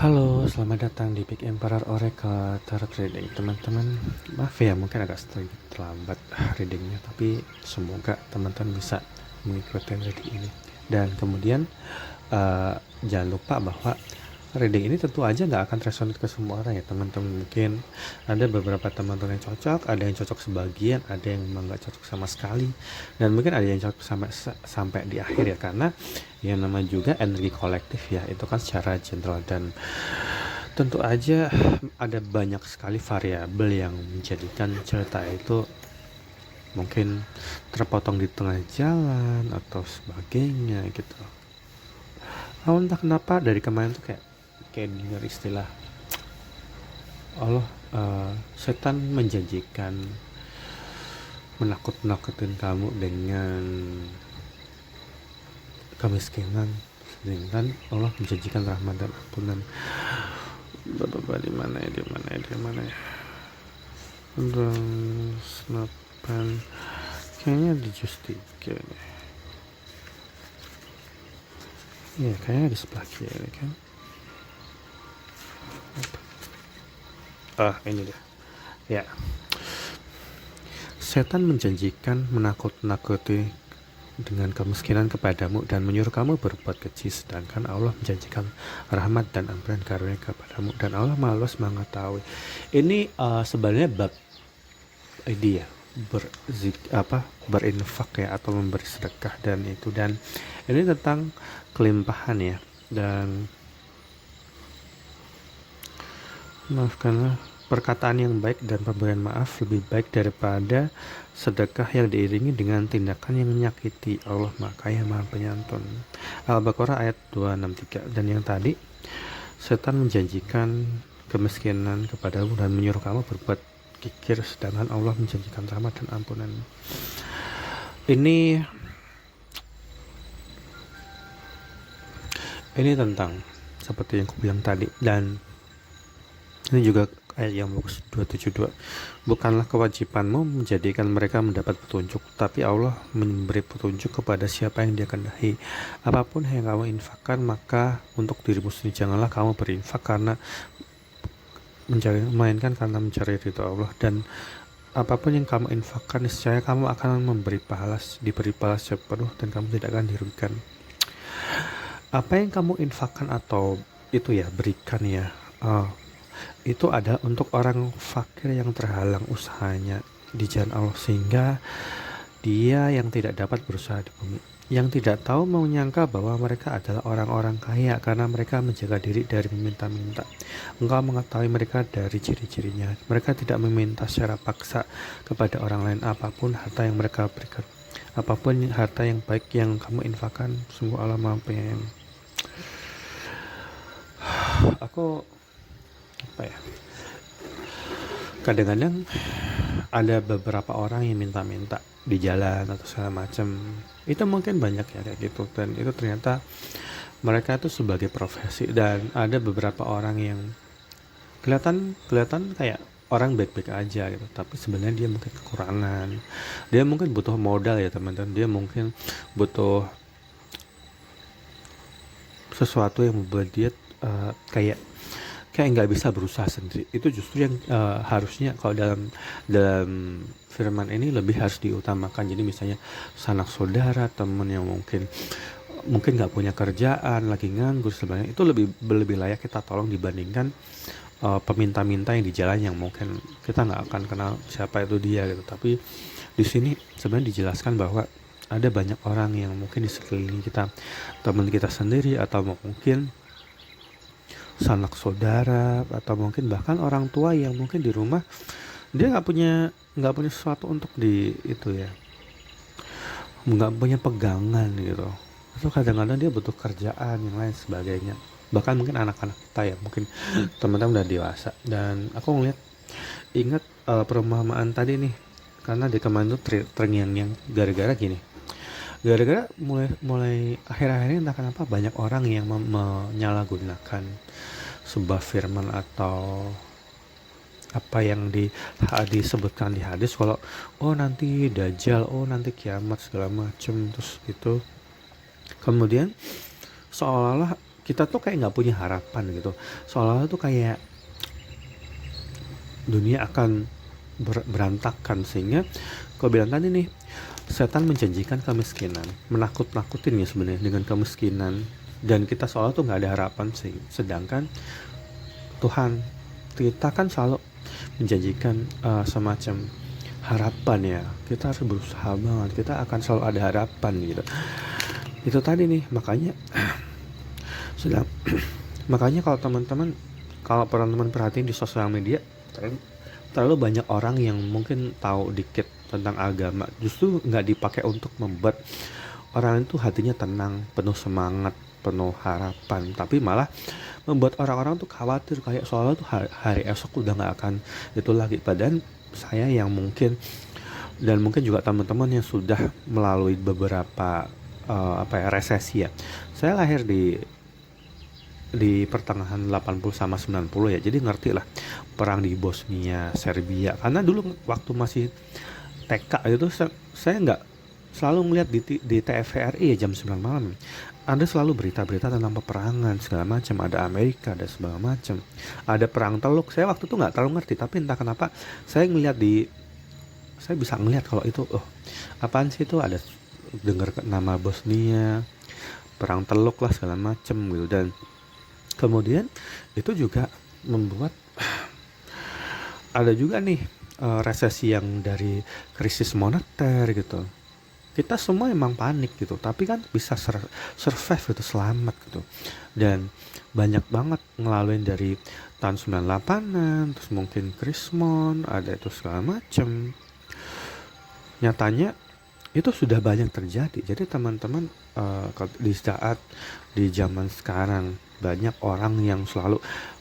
Halo, selamat datang di Big Emperor Oracle Tarot Reading, teman-teman. Maaf ya, mungkin agak sedikit terlambat readingnya, tapi semoga teman-teman bisa mengikuti reading ini. Dan kemudian jangan lupa bahwa reading ini tentu aja nggak akan resonate ke semua orang ya teman-teman. Mungkin ada beberapa teman-teman yang cocok, ada yang cocok sebagian, ada yang memang nggak cocok sama sekali, dan mungkin ada yang cocok sampai di akhir ya, karena yang nama juga energi kolektif ya, itu kan secara general, dan tentu aja ada banyak sekali variabel yang menjadikan cerita itu mungkin terpotong di tengah jalan atau sebagainya gitu. Entah kenapa dari kemarin tuh kayak dengar istilah Allah, setan menjanjikan menakut-nakutin kamu dengan kemiskinan, sedangkan Allah menjanjikan rahmat dan ampunan. Bapak di mana ya, senapan kayaknya di Justika nih. Iya, kayaknya di sebelah kiri kan. Ini dia. Ya. Setan menjanjikan menakut-nakuti dengan kemiskinan kepadamu dan menyuruh kamu berbuat keji, sedangkan Allah menjanjikan rahmat dan ampunan karunia kepadamu, dan Allah Maha Luas mengetahui. Ini sebenarnya bab dia berinfak ya, atau memberi sedekah, dan ini tentang kelimpahan ya. Dan maafkanlah, perkataan yang baik dan pemberian maaf lebih baik daripada sedekah yang diiringi dengan tindakan yang menyakiti. Allah Maha Kaya Maha Penyantun. Al-Baqarah ayat 263. Dan yang tadi, setan menjanjikan kemiskinan kepadamu dan menyuruh kamu berbuat kikir, sedangkan Allah menjanjikan rahmat dan ampunan. Ini tentang seperti yang aku bilang tadi, dan ini juga ayat yang bagus 272. Bukanlah kewajibanmu menjadikan mereka mendapat petunjuk, tapi Allah memberi petunjuk kepada siapa yang Dia kehendaki. Apapun yang kamu infakkan, maka untuk dirimu sendiri janganlah kamu berinfak karena melainkan karena mencari ridho Allah. Dan apapun yang kamu infakkan, niscaya kamu akan diberi pahala sepenuh, dan kamu tidak akan dirugikan. Apa yang kamu infakkan atau itu ya, berikan ya, itu ada untuk orang fakir yang terhalang usahanya di jalan Allah, sehingga dia yang tidak dapat berusaha di bumi, yang tidak tahu menyangka bahwa mereka adalah orang-orang kaya karena mereka menjaga diri dari meminta-minta. Engkau mengetahui mereka dari ciri-cirinya. Mereka tidak meminta secara paksa kepada orang lain apapun harta yang mereka berikan. Apapun harta yang baik yang kamu infakkan, sungguh Allah Maha Penyayang. Aku kadang-kadang ada beberapa orang yang minta-minta di jalan atau segala macam. Itu mungkin banyak ya kayak gitu, dan itu ternyata mereka itu sebagai profesi. Dan ada beberapa orang yang kelihatan kayak orang baik-baik aja gitu, tapi sebenarnya dia mungkin kekurangan, dia mungkin butuh modal ya teman-teman, dia mungkin butuh sesuatu yang membuat dia kayak nggak bisa berusaha sendiri. Itu justru yang harusnya kalau dalam firman ini lebih harus diutamakan. Jadi misalnya sanak saudara, teman yang mungkin nggak punya kerjaan, lagi nganggur sebenarnya, itu lebih layak kita tolong dibandingkan peminta-minta yang di jalan yang mungkin kita nggak akan kenal siapa itu dia gitu. Tapi di sini sebenarnya dijelaskan bahwa ada banyak orang yang mungkin di sekeliling kita, teman kita sendiri, atau mungkin sanak saudara, atau mungkin bahkan orang tua yang mungkin di rumah dia nggak punya sesuatu untuk itu ya, nggak punya pegangan gitu. Itu kadang-kadang dia butuh kerjaan yang lain sebagainya. Bahkan mungkin anak-anak kita ya, mungkin teman-teman udah dewasa. Dan aku ingat perumpamaan tadi nih, karena di kemarin tuh terngiang-ngiang gara-gara gini. Gara-gara mulai akhir-akhir ini entah kenapa banyak orang yang menyalahgunakan sebuah firman atau apa yang disebutkan di hadis, kalau nanti dajjal, nanti kiamat segala macem, terus gitu. Kemudian seolah-olah kita tuh kayak nggak punya harapan gitu, seolah-olah tuh kayak dunia akan berantakan. Sehingga kau bilang tadi nih, setan menjanjikan kemiskinan, menakut-nakutin ya sebenarnya dengan kemiskinan, dan kita seolah tuh nggak ada harapan sih. Sedangkan Tuhan kita kan selalu menjanjikan semacam harapan ya. Kita harus berusaha banget, kita akan selalu ada harapan gitu. Itu tadi nih, makanya sedang makanya kalau teman-teman, kalau teman-teman perhatiin di sosial media, terlalu banyak orang yang mungkin tahu dikit tentang agama, justru nggak dipakai untuk membuat orang itu hatinya tenang, penuh semangat, penuh harapan, tapi malah membuat orang-orang tuh khawatir, kayak soalnya tuh hari esok udah nggak akan itu lagi. Padahal saya yang mungkin, dan mungkin juga teman-teman yang sudah melalui beberapa resesi ya. Saya lahir di pertengahan 80 sama 90 ya, jadi ngerti lah perang di Bosnia, Serbia. Karena dulu waktu masih TK itu saya nggak selalu melihat di TVRI ya jam 9 malam. Ada selalu berita-berita tentang peperangan segala macam, ada Amerika, ada segala macam. Ada perang Teluk. Saya waktu itu nggak terlalu ngerti, tapi entah kenapa saya bisa ngelihat kalau itu, apaan sih itu, ada dengar nama Bosnia, perang Teluk lah segala macam gitu. Dan kemudian itu juga membuat ada juga nih resesi yang dari krisis moneter gitu. Kita semua emang panik gitu, tapi kan bisa survive gitu, selamat gitu. Dan banyak banget ngelaluin dari tahun 98an, terus mungkin Krismon, ada itu segala macem. Nyatanya itu sudah banyak terjadi. Jadi teman-teman, di saat di zaman sekarang banyak orang yang selalu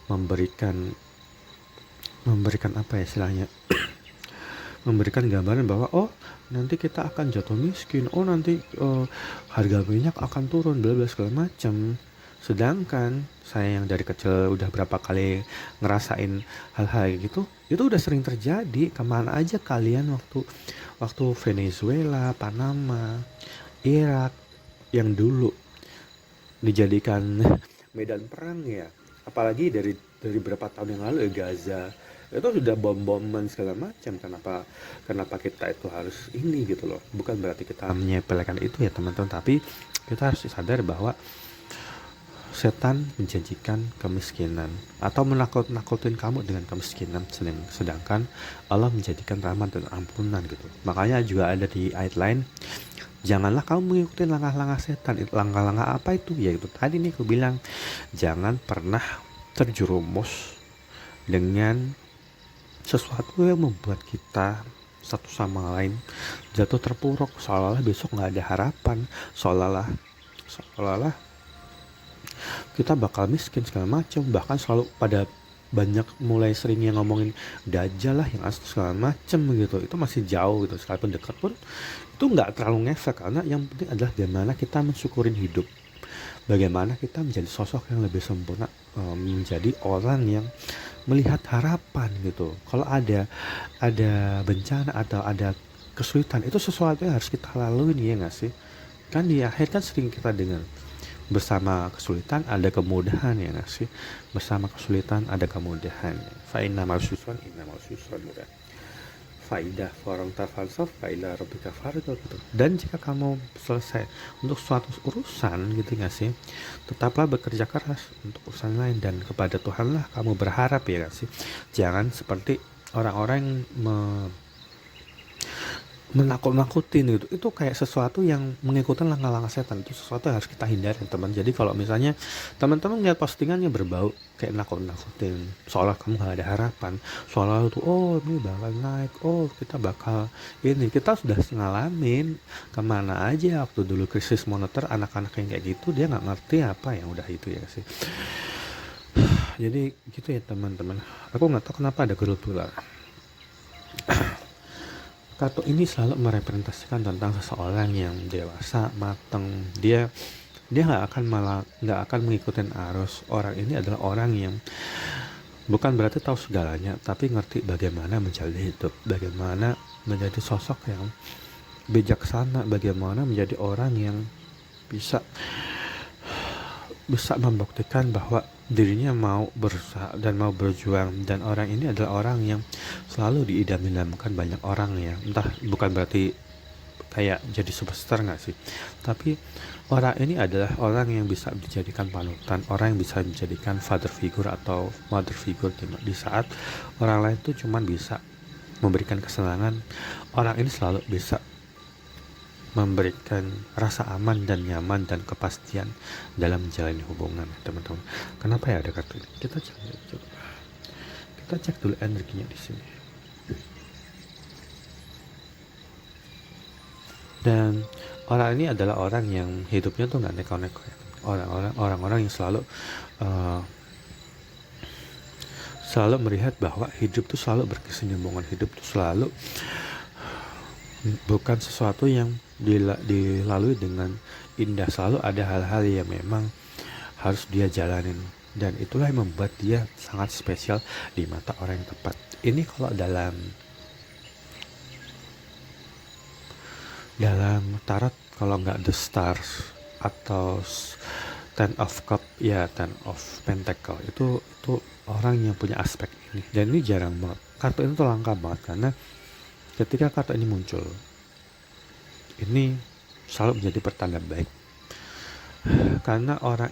memberikan apa ya istilahnya, memberikan gambaran bahwa nanti kita akan jatuh miskin, nanti harga minyak akan turun, bla bla segala macam. Sedangkan saya yang dari kecil udah berapa kali ngerasain hal-hal gitu, itu udah sering terjadi. Kemana aja kalian waktu Venezuela, Panama, Irak yang dulu dijadikan medan perang ya, apalagi dari berapa tahun yang lalu ya, Gaza itu sudah bom-boman segala macam. Kenapa kita itu harus ini gitu loh. Bukan berarti kita menyepelekan itu ya teman-teman, tapi kita harus sadar bahwa setan menjanjikan kemiskinan atau menakut-nakutin kamu dengan kemiskinan, sedangkan Allah menjadikan rahmat dan ampunan gitu. Makanya juga ada di ayat lain, janganlah kamu mengikuti langkah-langkah setan. Langkah-langkah apa itu? Ya itu tadi nih aku bilang, jangan pernah terjerumus dengan sesuatu yang membuat kita satu sama lain jatuh terpuruk, seolah-olah besok nggak ada harapan, seolah-olah kita bakal miskin segala macam. Bahkan selalu pada banyak mulai sering yang ngomongin dajjal lah yang asli segala macam gitu. Itu masih jauh gitu, sekalipun dekat pun itu nggak terlalu ngefek, karena yang penting adalah bagaimana kita mensyukurin hidup, bagaimana kita menjadi sosok yang lebih sempurna, menjadi orang yang melihat harapan gitu. Kalau ada bencana atau ada kesulitan, itu sesuatu yang harus kita lalui ya nggak sih? Kan di akhir kan sering kita dengar, bersama kesulitan ada kemudahan ya nggak sih? Bersama kesulitan ada kemudahan. Fa inna ma'usysran inna ma'usysran mudah. Faidah forong tafalsof failah robika fardo gitu. Dan jika kamu selesai untuk suatu urusan gitu nggak sih, tetaplah bekerja keras untuk urusan lain, dan kepada Tuhanlah kamu berharap ya nggak sih. Jangan seperti orang-orang yang menakut-nakutin gitu. Itu kayak sesuatu yang mengikuti langkah-langkah setan. Itu sesuatu yang harus kita hindari teman. Jadi kalau misalnya teman-teman lihat postingannya berbau kayak nakut-nakutin, seolah kamu gak ada harapan, seolah itu ini bakal naik, kita bakal ini. Kita sudah ngalamin kemana aja waktu dulu krisis moneter, anak-anak yang kayak gitu dia nggak ngerti apa yang udah itu ya sih. Jadi gitu ya teman-teman. Aku nggak tahu kenapa ada gerul-gerulan. Kartu ini selalu merepresentasikan tentang seseorang yang dewasa, matang. Dia nggak akan mengikuti arus. Orang ini adalah orang yang bukan berarti tahu segalanya, tapi ngerti bagaimana menjalani hidup, bagaimana menjadi sosok yang bijaksana, bagaimana menjadi orang yang bisa bisa membuktikan bahwa dirinya mau berusaha dan mau berjuang, dan orang ini adalah orang yang selalu diidam-idamkan banyak orang ya. Entah, bukan berarti kayak jadi superstar nggak sih, tapi orang ini adalah orang yang bisa dijadikan panutan, orang yang bisa dijadikan father figure atau mother figure di saat orang lain tuh cuman bisa memberikan kesenangan. Orang ini selalu bisa memberikan rasa aman dan nyaman dan kepastian dalam menjalani hubungan, teman-teman. Kenapa ya ada kartu ini? Kita cek dulu energinya di sini. Dan orang ini adalah orang yang hidupnya tuh nggak neko-neko ya. Orang-orang yang selalu melihat bahwa hidup tuh selalu berkesinambungan, hidup tuh selalu bukan sesuatu yang dilalui dengan indah, selalu ada hal-hal yang memang harus dia jalanin, dan itulah yang membuat dia sangat spesial di mata orang yang tepat. Ini kalau dalam tarot, kalau nggak the stars atau ten of cup ya, ten of pentacle, itu orang yang punya aspek ini, dan ini jarang banget. Kartu ini tuh langka banget, karena ketika kartu ini muncul, ini selalu menjadi pertanda baik, karena orang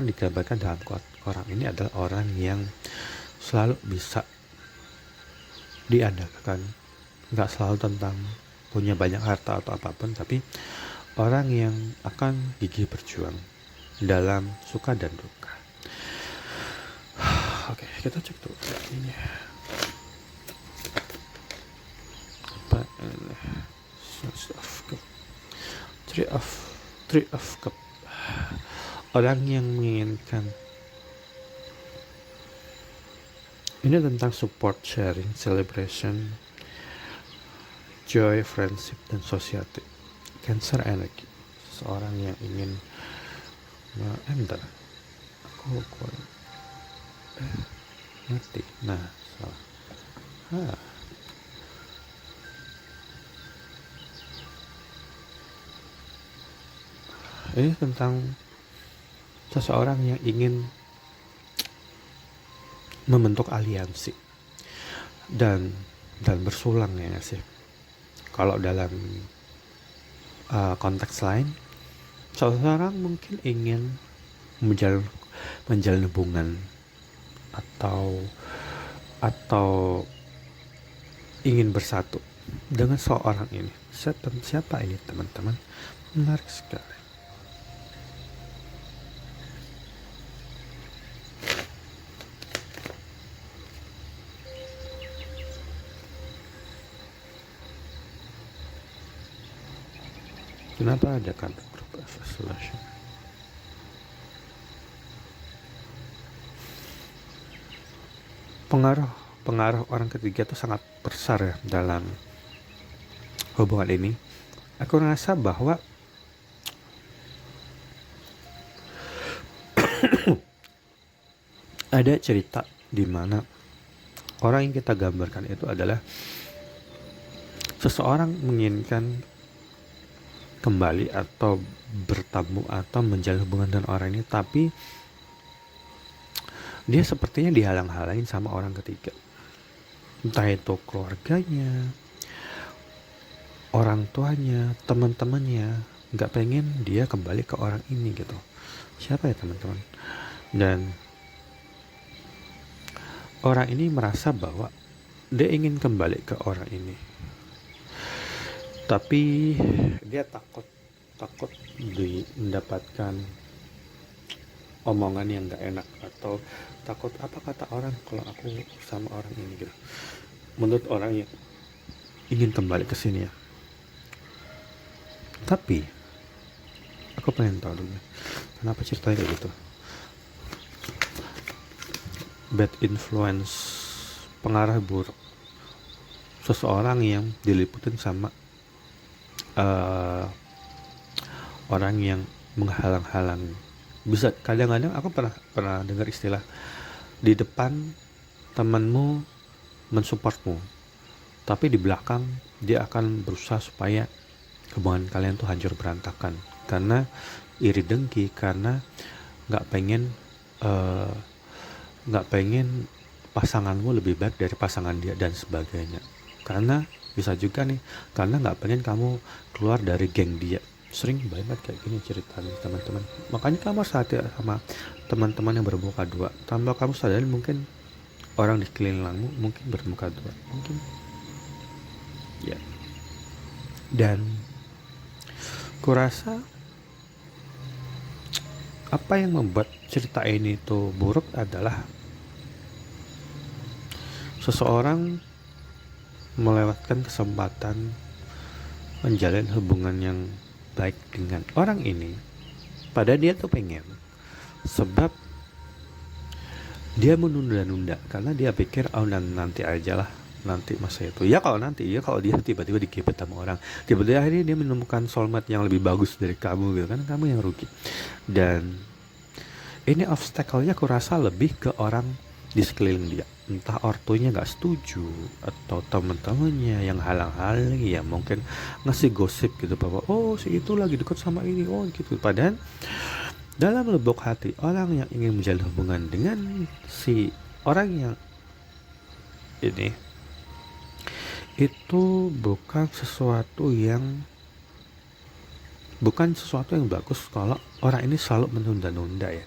digambarkan dalam orang ini adalah orang yang selalu bisa diandalkan, nggak selalu tentang punya banyak harta atau apapun, tapi orang yang akan gigih berjuang dalam suka dan duka. Oke, kita cek dulu ini apa ini. Three of Cup. Orang yang menginginkan, ini tentang support, sharing, celebration, joy, friendship, dan society. Cancer energy, seorang yang ingin bentar, aku mati. Nah, salah. Ini tentang seseorang yang ingin membentuk aliansi dan bersulang ya sih. Kalau dalam konteks lain, seseorang mungkin ingin menjalin hubungan atau ingin bersatu dengan seorang ini. Siapa ini, teman-teman? Menarik sekali. Kenapa ada kata group of isolation? Pengaruh orang ketiga itu sangat besar ya dalam hubungan ini. Aku rasa bahwa ada cerita di mana orang yang kita gambarkan itu adalah seseorang menginginkan kembali atau bertemu atau menjalin hubungan dengan orang ini, tapi dia sepertinya dihalang-halangin sama orang ketiga, entah itu keluarganya, orang tuanya, teman-temannya, nggak pengen dia kembali ke orang ini gitu. Siapa ya, teman-teman? Dan orang ini merasa bahwa dia ingin kembali ke orang ini, tapi dia takut mendapatkan omongan yang gak enak, atau takut apa kata orang kalau aku sama orang ini gitu. Menurut orang yang ingin kembali ke sini ya. Tapi aku pengen tahu dulu kenapa ceritanya kayak gitu. Bad influence, pengaruh buruk, seseorang yang diliputin sama orang yang menghalang-halang. Bisa kadang-kadang aku pernah dengar istilah, di depan temanmu mensupportmu, tapi di belakang dia akan berusaha supaya hubungan kalian tuh hancur berantakan karena iri dengki, karena nggak pengen eh, nggak pengen pasanganmu lebih baik dari pasangan dia dan sebagainya. Karena bisa juga nih, karena nggak pengen kamu keluar dari geng dia. Sering banget kayak gini ceritanya teman-teman. Makanya kamu harus hati sama teman-teman yang bermuka dua. Tanpa kamu sadari mungkin orang di sekelilingmu mungkin bermuka dua, mungkin ya. Dan kurasa apa yang membuat cerita ini tuh buruk adalah seseorang melewatkan kesempatan menjalin hubungan yang baik dengan orang ini, padahal dia tuh pengen, sebab dia menunda-nunda karena dia pikir nanti aja lah, nanti masa itu ya, kalau nanti ya, kalau dia tiba-tiba dikipet sama orang, tiba-tiba akhirnya dia menemukan soulmate yang lebih bagus dari kamu gitu kan, kamu yang rugi. Dan ini obstacle-nya kurasa lebih ke orang di sekeliling dia, entah ortunya nggak setuju atau teman-temannya yang halang-halang, ya mungkin ngasih gosip gitu bahwa oh si itu lagi deket sama ini, oh gitu. Padahal dalam lubuk hati orang yang ingin menjalin hubungan dengan si orang yang ini, itu bukan sesuatu yang bagus kalau orang ini selalu menunda-nunda ya,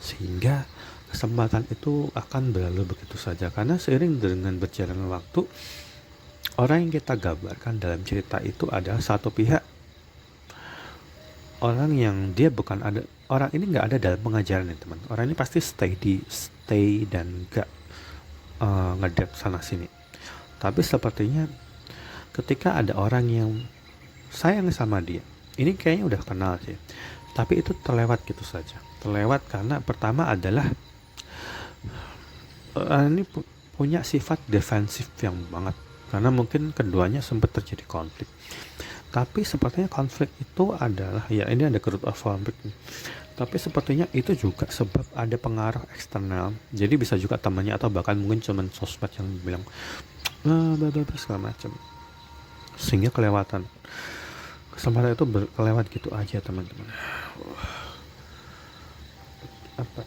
sehingga kesempatan itu akan berlalu begitu saja. Karena seiring dengan berjalannya waktu, orang yang kita gambarkan dalam cerita itu adalah satu pihak, orang yang dia bukan ada, orang ini nggak ada dalam pengajaran ya teman. Orang ini pasti stay dan nggak ngedep sana sini. Tapi sepertinya ketika ada orang yang sayang sama dia, ini kayaknya udah kenal sih, tapi itu terlewat gitu saja. Terlewat karena pertama adalah ini punya sifat defensif yang banget, karena mungkin keduanya sempat terjadi konflik. Tapi sepertinya konflik itu adalah, ya ini ada root of conflict nih. Tapi sepertinya itu juga sebab ada pengaruh eksternal. Jadi bisa juga temannya atau bahkan mungkin cuman sosmed yang bilang segala macam, sehingga kelewatan kesempatan itu kelewat gitu aja teman-teman. Apa?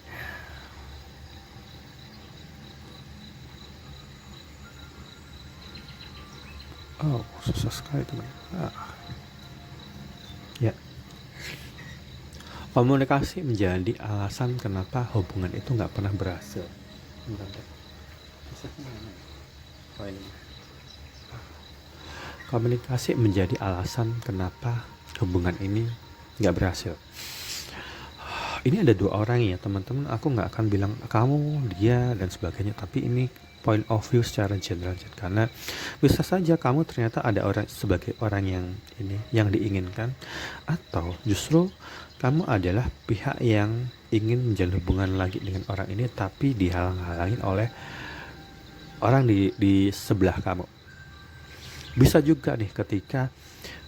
Oh, susah sekali teman. Ya, komunikasi menjadi alasan kenapa hubungan itu nggak pernah berhasil. Komunikasi menjadi alasan kenapa hubungan ini nggak berhasil. Ini ada dua orang ya teman-teman, aku nggak akan bilang kamu, dia dan sebagainya, tapi ini point of view secara general, karena bisa saja kamu ternyata ada orang sebagai orang yang ini yang diinginkan, atau justru kamu adalah pihak yang ingin menjalin hubungan lagi dengan orang ini tapi dihalang-halangin oleh orang di sebelah kamu. Bisa juga nih ketika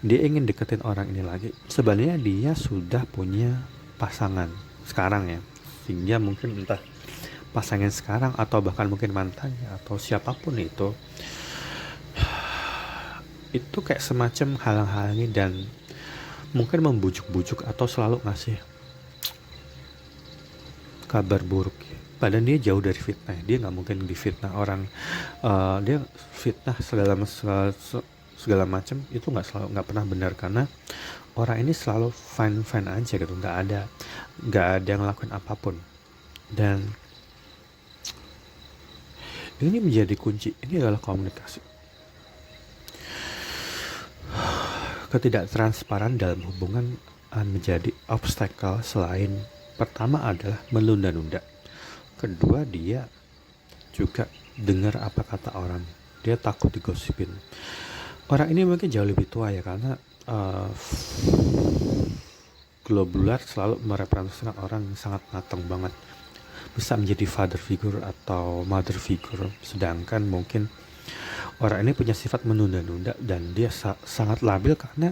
dia ingin deketin orang ini lagi, sebenarnya dia sudah punya pasangan sekarang ya, sehingga mungkin entah pasangan sekarang atau bahkan mungkin mantannya atau siapapun itu kayak semacam halang-halangi dan mungkin membujuk-bujuk atau selalu ngasih kabar buruk. Padahal dia jauh dari fitnah, dia nggak mungkin difitnah orang. Dia fitnah segala macam itu nggak pernah benar, karena orang ini selalu fine aja gitu, nggak ada yang ngelakuin apapun. Dan ini menjadi kunci, ini adalah komunikasi. Ketidaktransparan dalam hubungan menjadi obstacle. Selain pertama adalah menunda-nunda, kedua dia juga dengar apa kata orang, dia takut digosipin. Orang ini mungkin jauh lebih tua ya, karena globular selalu merepresentasikan orang yang sangat matang banget, bisa menjadi father figure atau mother figure. Sedangkan mungkin orang ini punya sifat menunda-nunda dan dia sangat labil karena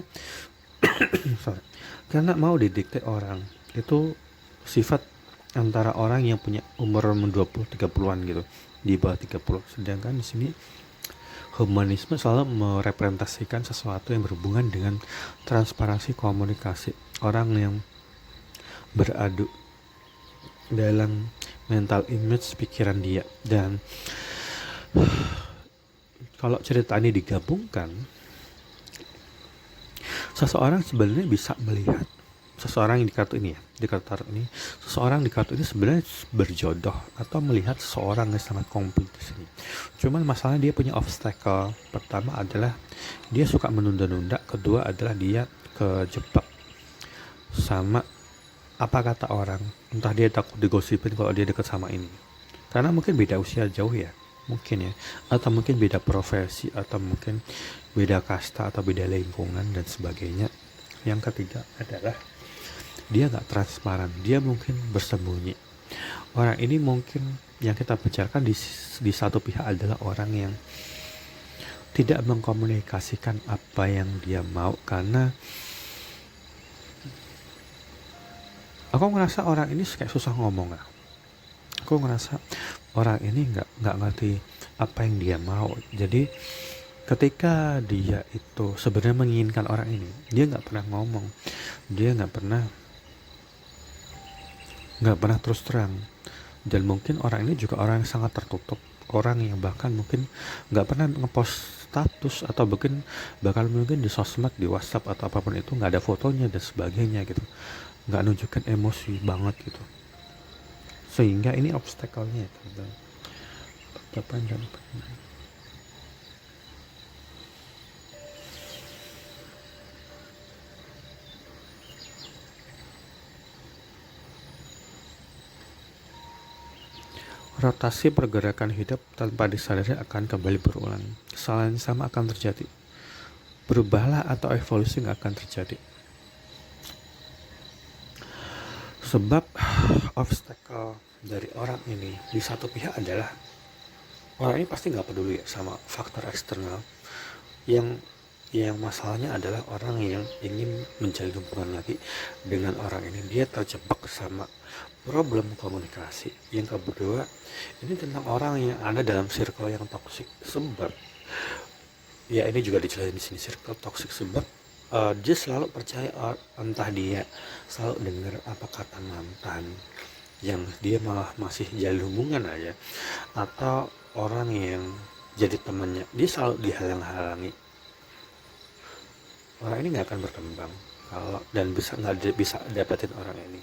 karena mau didikte orang. Itu sifat antara orang yang punya umur 20-30an gitu, di bawah 30. Sedangkan di sini humanisme selalu merepresentasikan sesuatu yang berhubungan dengan transparansi komunikasi. Orang yang beradu dalam mental image pikiran dia. Dan kalau cerita ini digabungkan, seseorang sebenarnya bisa melihat seseorang yang di kartu ini ya, di kartu ini, seseorang di kartu ini sebenarnya berjodoh atau melihat seseorang yang sangat komplit di sini. Cuman masalahnya dia punya obstacle. Pertama adalah dia suka menunda-nunda, kedua adalah dia kejebak sama apa kata orang. Entah dia takut digosipin kalau dia dekat sama ini. Karena mungkin beda usia jauh ya, mungkin ya, atau mungkin beda profesi, atau mungkin beda kasta atau beda lingkungan dan sebagainya. Yang ketiga adalah dia nggak transparan, dia mungkin bersembunyi. Orang ini mungkin yang kita bicarakan di satu pihak adalah orang yang tidak mengkomunikasikan apa yang dia mau, karena aku ngerasa orang ini kayak susah ngomong lah. Aku ngerasa orang ini nggak ngerti apa yang dia mau. Jadi ketika dia itu sebenarnya menginginkan orang ini, dia nggak pernah ngomong, dia nggak pernah terus terang. Dan mungkin orang ini juga orang yang sangat tertutup, orang yang bahkan mungkin nggak pernah ngepost status, atau mungkin di sosmed, di WhatsApp atau apapun itu nggak ada fotonya dan sebagainya gitu, nggak nunjukin emosi banget gitu. Sehingga ini obstacle-nya teman-teman. Depan dan belakang. Rotasi pergerakan hidup tanpa disadari akan kembali berulang. Kesalahan yang sama akan terjadi. Berubahlah atau evolusi nggak akan terjadi. Sebab obstacle dari orang ini di satu pihak adalah orang ini pasti nggak peduli ya sama faktor eksternal. Yang masalahnya adalah orang yang ingin menjalin hubungan lagi dengan orang ini, dia terjebak sama problem komunikasi. Yang kedua, ini tentang orang yang ada dalam circle yang toksik. Sebab ya ini juga dijelasin di sini, circle toksik. Sebab dia selalu percaya, entah dia selalu dengar apa kata mantan yang dia malah masih jalin hubungan aja, atau orang yang jadi temannya dia selalu dihalang-halangi. Orang ini nggak akan berkembang kalau dan nggak bisa dapetin orang ini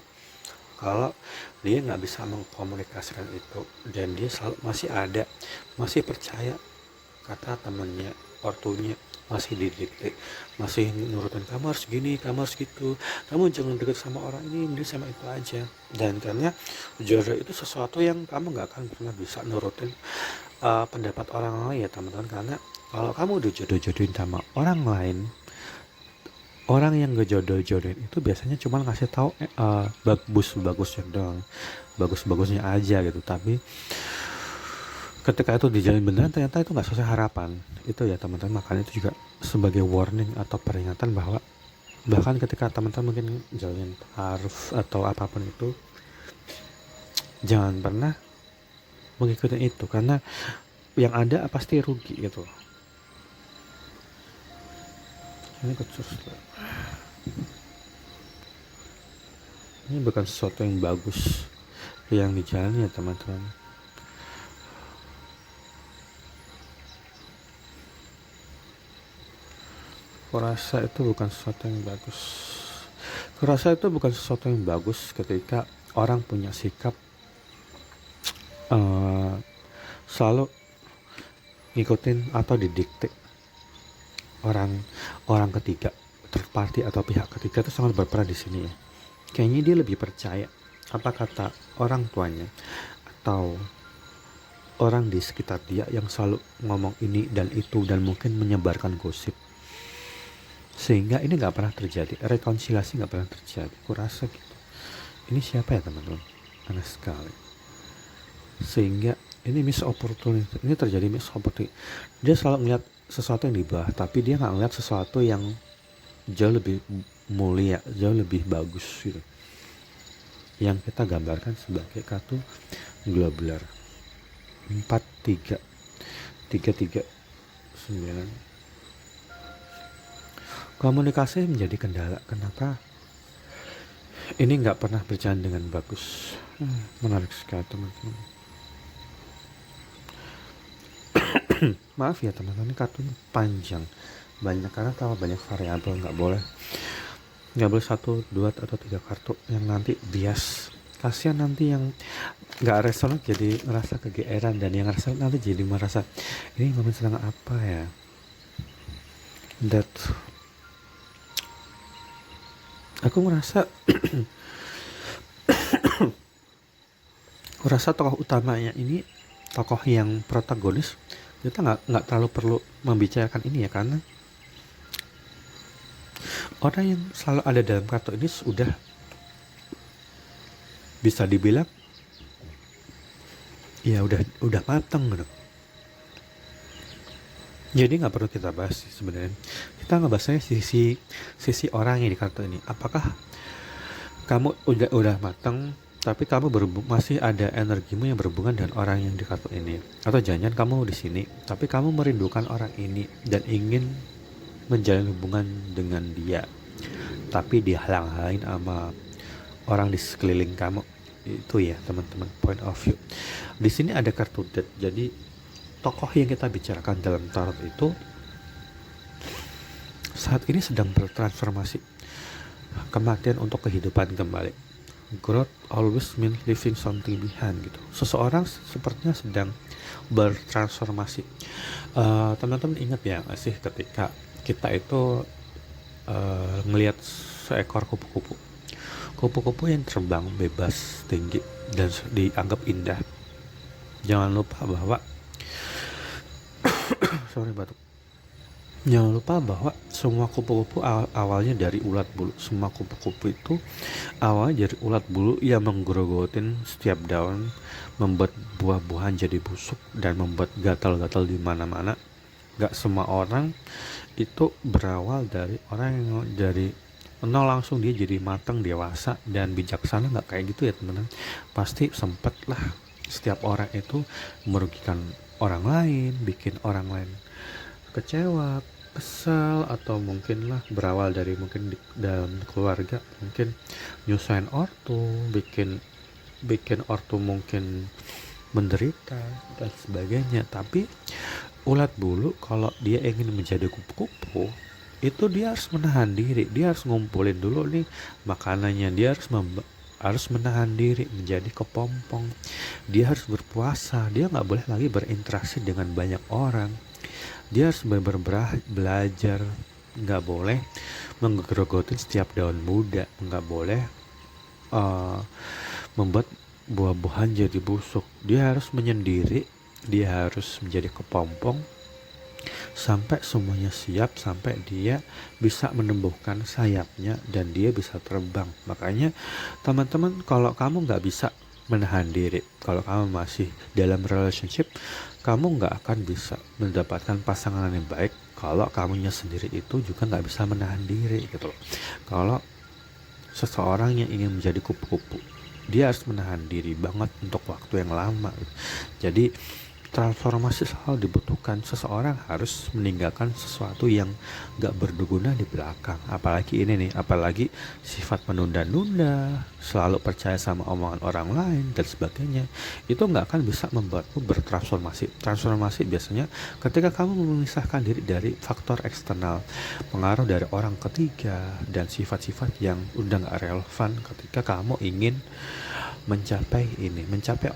kalau dia nggak bisa mengkomunikasikan itu, dan dia selalu masih percaya kata temannya, ortunya, masih didikte, masih nurutin kamu harus gini, kamu harus gitu, kamu jangan deket sama orang ini sama itu aja. Dan karena jodoh itu sesuatu yang kamu nggak akan pernah bisa nurutin pendapat orang lain ya teman-teman. Karena kalau kamu dijodoh-jodohin sama orang lain, orang yang ngejodoh-jodohin itu biasanya cuma ngasih tahu bagus-bagusnya doang, bagus-bagusnya aja gitu. Tapi ketika itu dijalin beneran ternyata itu nggak sesuai harapan itu ya teman-teman. Makanya itu juga sebagai warning atau peringatan bahwa bahkan ketika teman-teman mungkin jalin taaruf atau apapun itu, jangan pernah mengikuti itu, karena yang ada pasti rugi gitu. Ini kecil. Ini bukan sesuatu yang bagus yang dijalani ya teman-teman. Kurasa itu bukan sesuatu yang bagus. Kurasa itu bukan sesuatu yang bagus ketika orang punya sikap selalu ngikutin atau didikte orang ketiga, third party atau pihak ketiga itu sangat berperan di sini ya. Kayaknya dia lebih percaya apa kata orang tuanya atau orang di sekitar dia yang selalu ngomong ini dan itu dan mungkin menyebarkan gosip, sehingga ini nggak pernah terjadi, rekonsiliasi nggak pernah terjadi. Kurasa gitu. Ini siapa ya teman-teman? Aneh sekali. Sehingga ini miss opportunity, ini terjadi miss opportunity. Dia selalu melihat sesuatu yang di bawah, tapi dia nggak melihat sesuatu yang jauh lebih mulia, jauh lebih bagus gitu, yang kita gambarkan sebagai kartu globular 4-3-3-3-9. Komunikasi menjadi kendala. Kenapa? Ini nggak pernah berjalan dengan bagus. Menarik sekali teman-teman. Maaf ya teman-teman, ini kartunya panjang banyak karena tambah banyak variabel, nggak boleh 1, 2, atau 3 kartu yang nanti bias. Kasihan nanti yang nggak resonan jadi ngerasa kegeeran, dan yang resonan nanti jadi merasa ini momen sedang apa ya. That aku ngerasa tokoh utamanya ini, tokoh yang protagonis, kita nggak terlalu perlu membicarakan ini ya, karena orang yang selalu ada dalam kartu ini sudah bisa dibilang ya udah mateng gitu. Jadi nggak perlu kita bahas sih sebenarnya. Kita ngebahasnya sisi orang yang di kartu ini. Apakah kamu udah mateng, tapi kamu masih ada energimu yang berhubungan dengan orang yang di kartu ini, atau jangan kamu di sini tapi kamu merindukan orang ini dan ingin menjalin hubungan dengan dia, tapi dihalang-halangin sama orang di sekeliling kamu. Itu ya teman-teman, point of view. Di sini ada kartu death. Jadi tokoh yang kita bicarakan dalam tarot itu saat ini sedang bertransformasi, kematian untuk kehidupan kembali. Growth always means leaving something behind gitu. Seseorang sepertinya sedang bertransformasi. Teman-teman ingat ya nggak sih ketika kita itu ngelihat seekor kupu-kupu yang terbang bebas tinggi dan dianggap indah. Jangan lupa bahwa Jangan lupa bahwa semua kupu-kupu awalnya dari ulat bulu. Semua kupu-kupu itu awalnya dari ulat bulu yang menggerogotin setiap daun, membuat buah-buahan jadi busuk dan membuat gatal-gatal di mana-mana. Gak semua orang itu berawal dari orang yang dari nol langsung dia jadi matang, dewasa dan bijaksana. Gak kayak gitu ya teman-teman. Pasti sempet lah setiap orang itu merugikan orang lain, bikin orang lain kecewa, kesal, atau mungkin lah berawal dari mungkin dalam keluarga mungkin nyusahin ortu, bikin ortu mungkin menderita dan sebagainya. Tapi ulat bulu kalau dia ingin menjadi kupu-kupu itu dia harus menahan diri, dia harus ngumpulin dulu nih makanannya, dia harus menahan diri menjadi kepompong, dia harus berpuasa, dia nggak boleh lagi berinteraksi dengan banyak orang, dia harus belajar, nggak boleh menggerogotin setiap daun muda, nggak boleh membuat buah-buahan jadi busuk. Dia harus menyendiri, dia harus menjadi kepompong sampai semuanya siap, sampai dia bisa menumbuhkan sayapnya dan dia bisa terbang. Makanya teman-teman, kalau kamu nggak bisa menahan diri, kalau kamu masih dalam relationship, kamu nggak akan bisa mendapatkan pasangan yang baik kalau kamunya sendiri itu juga nggak bisa menahan diri gitu loh. Kalau seseorang yang ingin menjadi kupu-kupu, dia harus menahan diri banget untuk waktu yang lama gitu. Jadi transformasi selalu dibutuhkan. Seseorang harus meninggalkan sesuatu yang gak berguna di belakang. Apalagi ini nih, apalagi sifat menunda-nunda, selalu percaya sama omongan orang lain dan sebagainya. Itu gak akan bisa membuatmu bertransformasi. Transformasi biasanya ketika kamu memisahkan diri dari faktor eksternal, pengaruh dari orang ketiga, dan sifat-sifat yang udah gak relevan ketika kamu ingin mencapai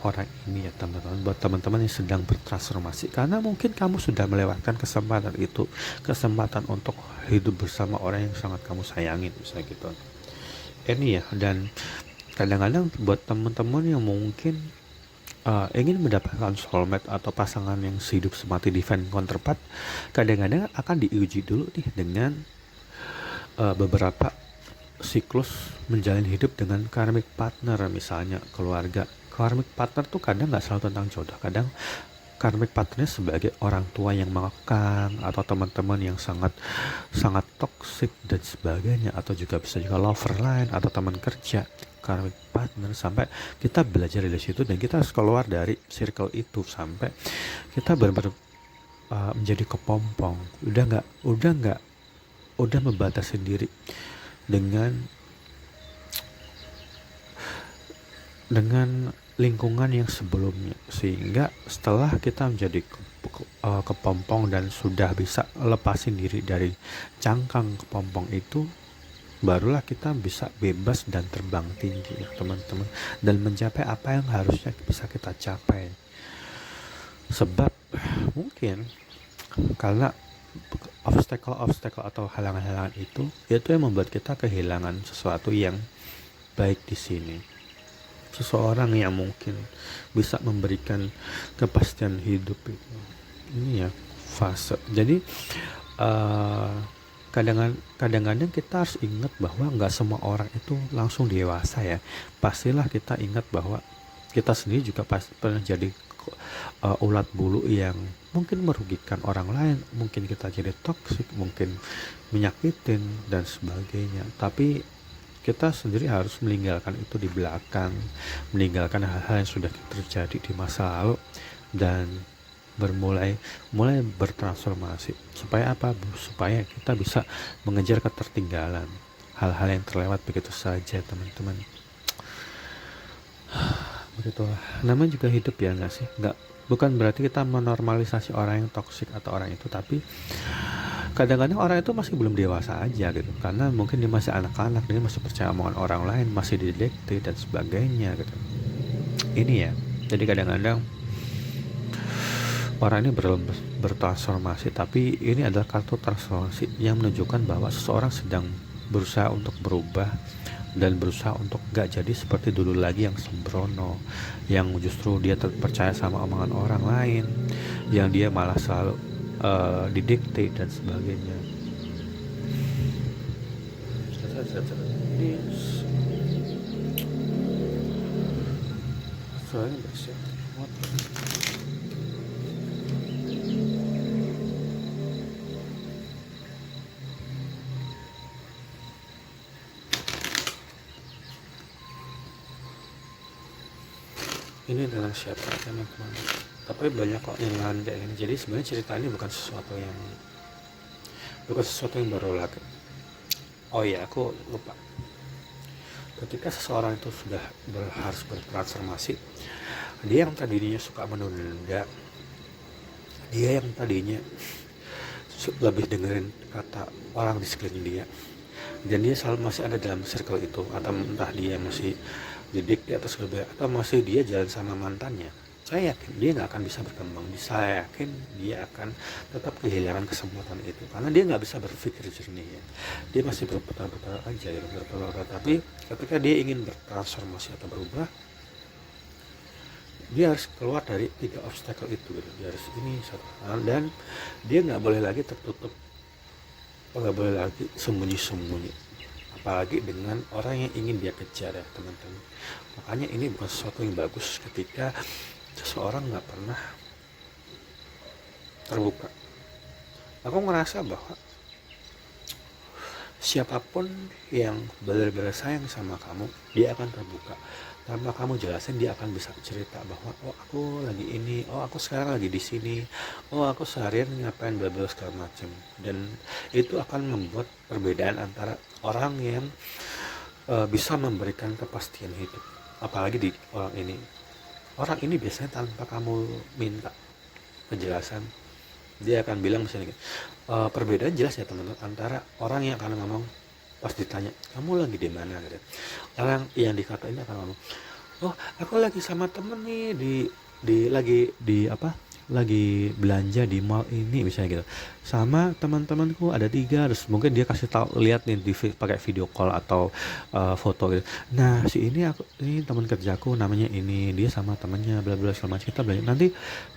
orang ini ya teman-teman. Buat teman-teman yang sedang bertransformasi, karena mungkin kamu sudah melewatkan kesempatan itu, kesempatan untuk hidup bersama orang yang sangat kamu sayangin misalnya gitu ini ya. Dan kadang-kadang buat teman-teman yang mungkin ingin mendapatkan soulmate atau pasangan yang sehidup semati divine counterpart, kadang-kadang akan diuji dulu nih dengan beberapa siklus menjalin hidup dengan karmic partner, misalnya keluarga. Karmic partner tuh kadang nggak selalu tentang jodoh, kadang karmic partnernya sebagai orang tua yang mengekang, atau teman-teman yang sangat toksik dan sebagainya, atau juga bisa juga lover lain atau teman kerja. Karmic partner sampai kita belajar dari situ dan kita harus keluar dari circle itu sampai kita benar-benar menjadi kepompong, udah membatasi diri dengan dengan lingkungan yang sebelumnya, sehingga setelah kita menjadi kepompong dan sudah bisa lepasin diri dari cangkang kepompong itu, barulah kita bisa bebas dan terbang tinggi ya teman-teman, dan mencapai apa yang harusnya bisa kita capai. Sebab mungkin karena obstacle atau halangan-halangan itu yang membuat kita kehilangan sesuatu yang baik di sini. Seseorang yang mungkin bisa memberikan kepastian hidup itu. Ini ya fase. Jadi kadang-kadang kita harus ingat bahwa nggak semua orang itu langsung dewasa ya. Pastilah kita ingat bahwa kita sendiri juga pernah jadi ulat bulu yang mungkin merugikan orang lain, mungkin kita jadi toksik, mungkin menyakitin dan sebagainya. Tapi kita sendiri harus meninggalkan itu di belakang, meninggalkan hal-hal yang sudah terjadi di masa lalu, dan mulai bertransformasi. Supaya apa? Supaya kita bisa mengejar ketertinggalan, hal-hal yang terlewat begitu saja teman-teman. Begitulah, namanya juga hidup ya nggak sih? Bukan berarti kita menormalisasi orang yang toksik atau orang itu, tapi kadang-kadang orang itu masih belum dewasa aja gitu, karena mungkin dia masih anak-anak, dia masih percaya omongan orang lain, masih didikte dan sebagainya gitu. Ini ya, jadi kadang-kadang orang ini bertransformasi, tapi ini adalah kartu transformasi yang menunjukkan bahwa seseorang sedang berusaha untuk berubah dan berusaha untuk gak jadi seperti dulu lagi yang sembrono, yang justru dia percaya sama omongan orang lain, yang dia malah selalu didikte dan sebagainya. Ini soalnya bersih. Ini tentang siapa teman-teman, tapi banyak kok yang lain kayak ini. Jadi sebenarnya cerita ini bukan sesuatu yang baru lagi. Oh iya, aku lupa. Ketika seseorang itu sudah harus bertransformasi, dia yang tadinya suka menunda, dia yang tadinya lebih dengerin kata orang di sekeliling dia, dan dia selalu masih ada dalam circle itu, atau entah dia masih didik di atas lebih, atau masih dia jalan sama mantannya, saya yakin dia nggak akan bisa berkembang. Saya yakin dia akan tetap kehilangan kesempatan itu, karena dia nggak bisa berpikir jernih ya. Dia masih berputar-putar aja ya, berputar-putar. Tapi ketika dia ingin bertransformasi atau berubah, dia harus keluar dari 3 obstacle itu gitu. Dia harus ini satu hal, dan dia nggak boleh lagi tertutup, nggak boleh lagi sembunyi-sembunyi, apalagi dengan orang yang ingin dia kejar ya teman-teman. Makanya ini bukan sesuatu yang bagus ketika seseorang nggak pernah terbuka. Aku ngerasa bahwa siapapun yang benar-benar sayang sama kamu, dia akan terbuka. Tanpa kamu jelasin, dia akan bisa cerita bahwa oh aku lagi ini, oh aku sekarang lagi di sini, oh aku seharian ngapain, bla bla segala macam. Dan itu akan membuat perbedaan antara orang yang bisa memberikan kepastian hidup, apalagi di orang ini. Orang ini biasanya tanpa kamu minta penjelasan, dia akan bilang misalnya perbedaan jelas ya teman-teman antara orang yang akan ngomong pas ditanya kamu lagi di mana gitu. Orang yang dikatain akan ngomong, oh aku lagi sama temen nih lagi belanja di mall ini misalnya gitu, sama teman-temanku ada 3, terus mungkin dia kasih tahu, lihat nih pakai video call atau foto gitu. Nah si ini teman kerjaku namanya ini, dia sama temannya bla bla segala macam, kita belanja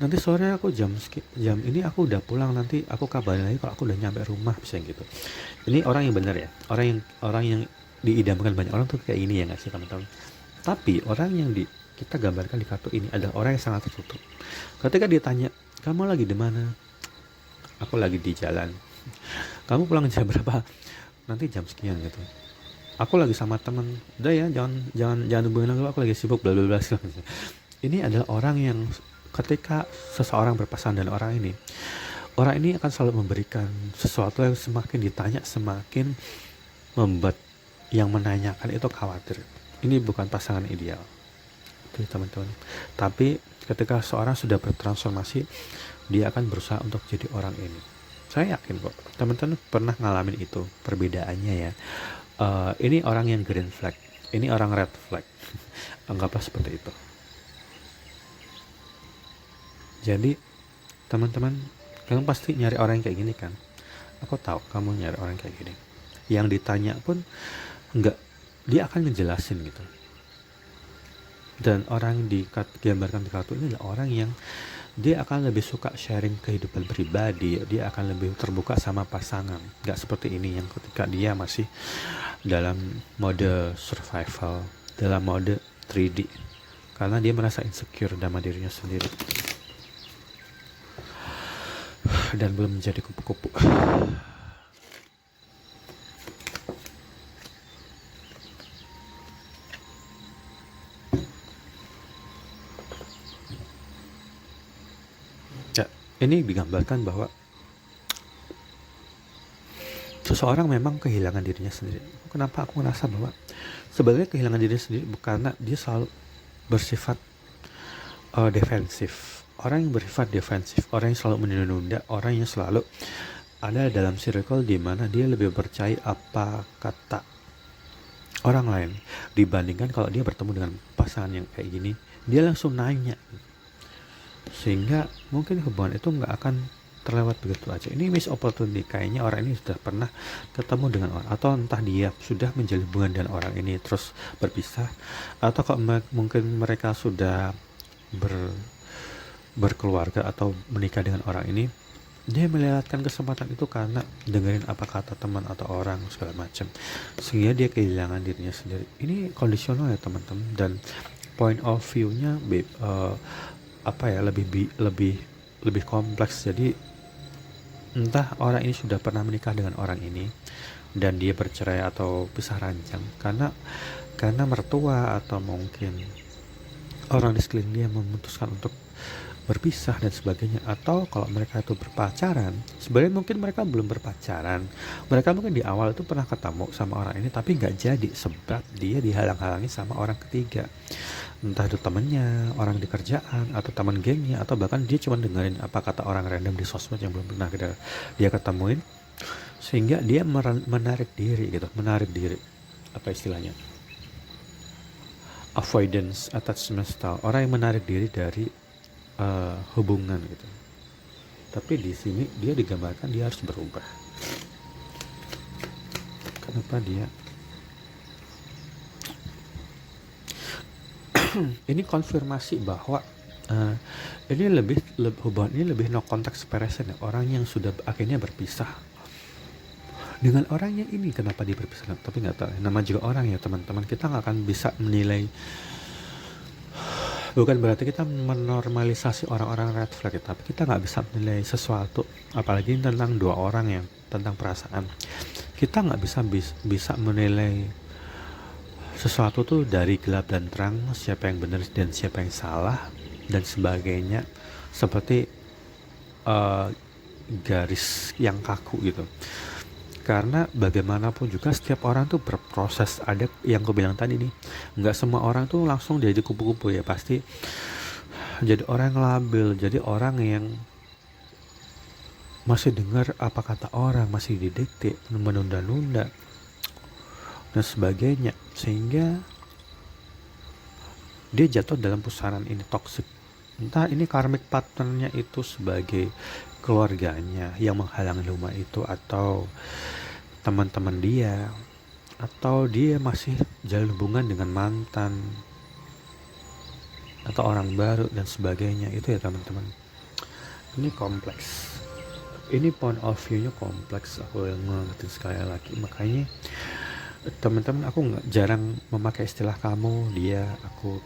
nanti sore aku jam ini aku udah pulang, nanti aku kabarin lagi kalau aku udah nyampe rumah misalnya gitu. Ini orang yang benar ya, orang yang diidamkan banyak orang tuh kayak ini ya nggak sih teman-teman. Tapi orang yang kita gambarkan di kartu ini adalah orang yang sangat tertutup. Ketika ditanya, kamu lagi di mana? Aku lagi di jalan. Kamu pulang jam berapa? Nanti jam sekian gitu. Aku lagi sama teman. Udah ya, jangan hubungin aku lagi sibuk bla bla bla. Ini adalah orang yang ketika seseorang berpasangan dengan orang ini akan selalu memberikan sesuatu yang semakin ditanya semakin membuat yang menanyakan itu khawatir. Ini bukan pasangan ideal. itu teman-teman. Tapi ketika seorang sudah bertransformasi, dia akan berusaha untuk jadi orang ini. Saya yakin kok teman-teman pernah ngalamin itu perbedaannya ya. Ini orang yang green flag, ini orang red flag. Anggaplah seperti itu. Jadi teman-teman, kamu pasti nyari orang yang kayak gini kan? Aku tahu kamu nyari orang kayak gini. Yang ditanya pun enggak, dia akan ngejelasin gitu. Dan orang yang digambarkan di kartu ini adalah orang yang dia akan lebih suka sharing kehidupan pribadi, dia akan lebih terbuka sama pasangan. Enggak seperti ini yang ketika dia masih dalam mode survival, dalam mode 3D. Karena dia merasa insecure sama dirinya sendiri. Dan belum menjadi kupu-kupu. Ya, ini digambarkan bahwa seseorang memang kehilangan dirinya sendiri. Kenapa aku ngerasa bahwa sebenarnya kehilangan dirinya sendiri bukan karena dia selalu bersifat defensif. Orang yang bersifat defensif, orang yang selalu menunda-nunda, orang yang selalu ada dalam circle di mana dia lebih percaya apa kata orang lain dibandingkan kalau dia bertemu dengan pasangan yang kayak gini, dia langsung nanya. Sehingga mungkin hubungan itu nggak akan terlewat begitu aja. Ini miss opportunity, kayaknya orang ini sudah pernah ketemu dengan orang, atau entah dia sudah menjalin hubungan dengan orang ini terus berpisah, atau kalau mungkin mereka sudah berkeluarga atau menikah dengan orang ini, dia melewatkan kesempatan itu karena dengerin apa kata teman atau orang segala macam, sehingga dia kehilangan dirinya sendiri. Ini kondisional ya teman-teman, dan point of view-nya lebih kompleks. Jadi entah orang ini sudah pernah menikah dengan orang ini dan dia bercerai atau pisah ranjang karena mertua atau mungkin orang di sekeliling dia memutuskan untuk berpisah dan sebagainya. Atau kalau mereka itu berpacaran, sebenarnya mungkin mereka belum berpacaran, mereka mungkin di awal itu pernah ketemu sama orang ini tapi nggak jadi sebab dia dihalang-halangi sama orang ketiga, entah itu temannya, orang di kerjaan, atau teman gengnya, atau bahkan dia cuma dengerin apa kata orang random di sosmed yang belum pernah dia ketemuin, sehingga dia menarik diri, apa istilahnya, avoidance attachment style, orang yang menarik diri dari hubungan gitu. Tapi di sini dia digambarkan dia harus berubah. Kenapa dia ini konfirmasi bahwa ini hubungan ini lebih no contact separation ya. Orang yang sudah akhirnya berpisah dengan orangnya ini, kenapa dia berpisah? Tapi nggak tahu, nama juga orang ya teman-teman. Kita nggak akan bisa menilai, bukan berarti kita menormalisasi orang-orang red flag, tapi kita nggak bisa menilai sesuatu, apalagi tentang dua orang yang tentang perasaan. Kita nggak bisa menilai sesuatu tuh dari gelap dan terang, siapa yang benar dan siapa yang salah dan sebagainya, seperti garis yang kaku gitu. Karena bagaimanapun juga setiap orang tuh berproses. Ada yang aku bilang tadi nih, nggak semua orang tuh langsung jadi kupu-kupu ya, pasti jadi orang yang labil, jadi orang yang masih dengar apa kata orang, masih didikte, menunda-nunda dan sebagainya, sehingga dia jatuh dalam pusaran ini toxic. Entah ini karmic partnernya itu sebagai keluarganya yang menghalangi rumah itu, atau teman-teman dia, atau dia masih jalin hubungan dengan mantan atau orang baru dan sebagainya. Itu ya teman-teman, ini kompleks, ini point of view-nya kompleks. Aku yang mengerti sekali lagi, makanya teman-teman aku jarang memakai istilah kamu, dia, aku.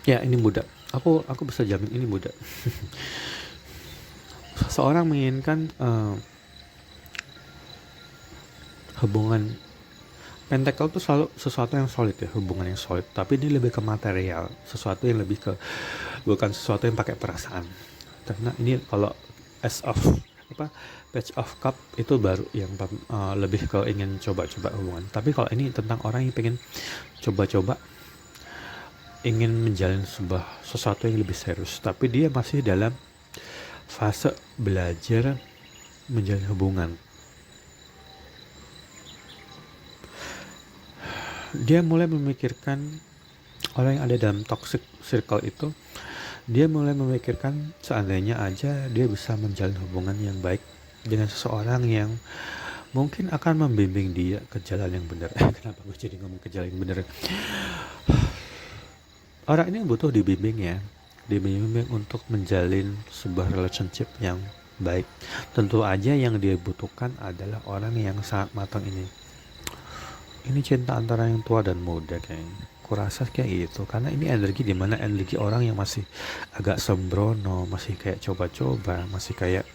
Ya ini mudah, aku bisa jamin ini mudah. seorang menginginkan hubungan Pentacle tuh selalu sesuatu yang solid ya, hubungan yang solid, tapi ini lebih ke material, sesuatu yang lebih ke bukan sesuatu yang pakai perasaan. Karena ini kalau as of page of cup itu baru yang lebih ke ingin coba-coba hubungan. Tapi kalau ini tentang orang yang pengen coba-coba, ingin menjalin sesuatu yang lebih serius, tapi dia masih dalam fase belajar menjalin hubungan. Dia mulai memikirkan orang yang ada dalam toxic circle itu, dia mulai memikirkan seandainya aja dia bisa menjalin hubungan yang baik dengan seseorang yang mungkin akan membimbing dia ke jalan yang benar. Kenapa gue jadi ngomong ke jalan yang benar? Orang ini butuh dibimbing ya, dibimbing untuk menjalin sebuah relationship yang baik. Tentu aja yang dia butuhkan adalah orang yang sangat matang ini. Ini cinta antara yang tua dan muda kayaknya. Kurasa kayak gitu, karena ini energi dimana energi orang yang masih agak sembrono, masih kayak coba-coba, masih kayak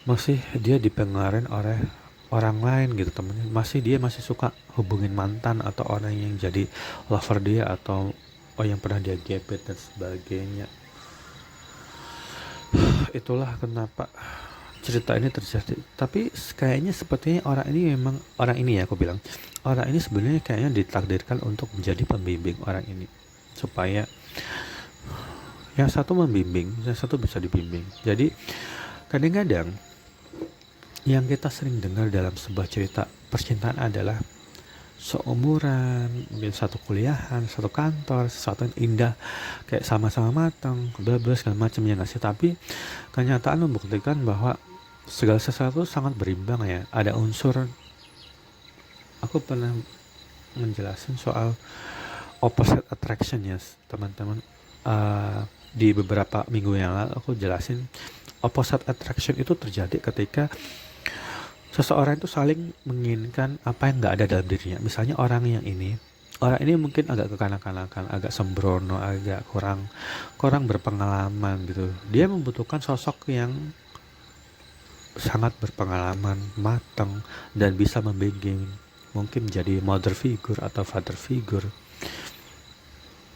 masih dia dipengaruhi oleh orang lain gitu temennya, dia masih suka hubungin mantan atau orang yang jadi lover dia atau yang pernah dia gebet dan sebagainya. Itulah kenapa cerita ini terjadi. Tapi kayaknya sepertinya orang ini ya, aku bilang orang ini sebenarnya kayaknya ditakdirkan untuk menjadi pembimbing orang ini, supaya yang satu membimbing, yang satu bisa dibimbing. Jadi kadang-kadang yang kita sering dengar dalam sebuah cerita percintaan adalah seumuran, mungkin satu kuliahan, satu kantor, sesuatu yang indah, kayak sama-sama matang, bla bla segala macam ya nggak sih. Tapi kenyataan membuktikan bahwa segala sesuatu sangat berimbang ya. Ada unsur, aku pernah menjelaskan soal opposite attraction ya teman-teman, di beberapa minggu yang lalu aku jelasin opposite attraction itu terjadi ketika seseorang itu saling menginginkan apa yang nggak ada dalam dirinya. Misalnya orang ini mungkin agak kekanak-kanakan, agak sembrono, agak kurang berpengalaman gitu. Dia membutuhkan sosok yang sangat berpengalaman, matang, dan bisa membimbing, mungkin menjadi mother figure atau father figure.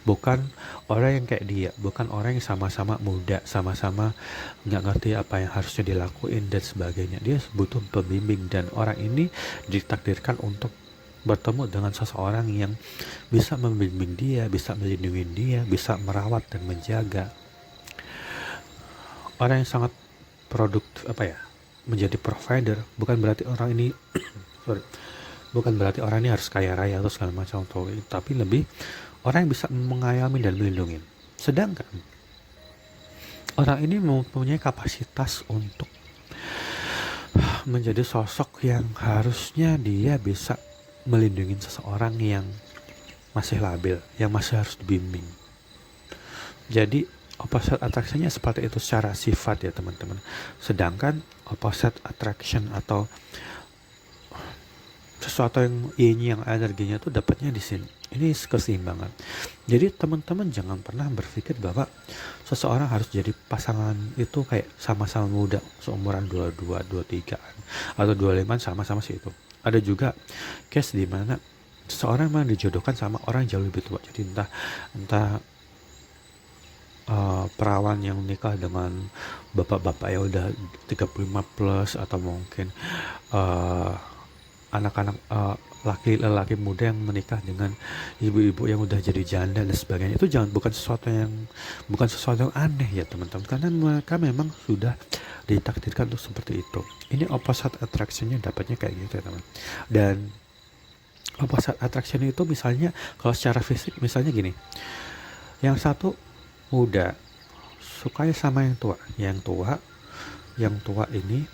Bukan orang yang kayak dia, bukan orang yang sama-sama muda, sama-sama nggak ngerti apa yang harusnya dilakuin dan sebagainya. Dia butuh pembimbing, dan orang ini ditakdirkan untuk bertemu dengan seseorang yang bisa membimbing dia, bisa melindungi dia, bisa merawat dan menjaga. Orang yang sangat produktif, menjadi provider. Bukan berarti orang ini harus kaya raya atau segala macam, tapi lebih orang yang bisa mengayomi dan melindungi. Sedangkan orang ini mempunyai kapasitas untuk menjadi sosok yang harusnya dia bisa melindungi seseorang yang masih labil, yang masih harus dibimbing. Jadi opposite attraction-nya seperti itu secara sifat ya teman-teman. Sedangkan opposite attraction atau sesuatu yang yin yang energinya tuh dapatnya di sini. Ini keseimbangan. Jadi teman-teman jangan pernah berpikir bahwa seseorang harus jadi pasangan itu kayak sama-sama muda, seumuran 22, 23 atau 25 sama-sama sih itu. Ada juga case di mana seseorang memang dijodohkan sama orang jauh lebih tua. Jadi entah perawan yang menikah dengan bapak-bapak yang udah 35 plus, atau mungkin anak-anak laki-laki muda yang menikah dengan ibu-ibu yang udah jadi janda dan sebagainya. Itu bukan sesuatu yang aneh ya teman-teman, karena mereka memang sudah ditakdirkan untuk seperti itu. Ini opposite attraction-nya dapatnya kayak gitu ya teman. Dan opposite attraction itu misalnya kalau secara fisik misalnya gini, yang satu muda suka sama yang tua ini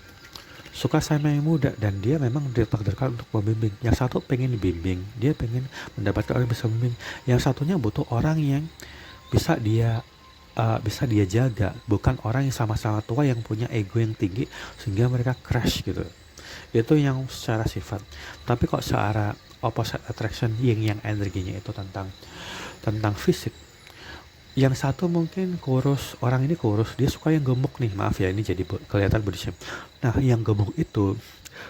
suka sama yang muda, dan dia memang ditakdirkan untuk membimbing. Yang satu pengen dibimbing, dia pengen mendapatkan orang yang bisa membimbing. Yang satunya butuh orang yang bisa dia jaga, bukan orang yang sama-sama tua yang punya ego yang tinggi sehingga mereka crash gitu. Itu yang secara sifat. Tapi kok secara opposite attraction yang energinya itu tentang fisik, Yang satu mungkin kurus, orang ini kurus, dia suka yang gemuk nih, maaf ya ini jadi kelihatan body shame. Nah, yang gemuk itu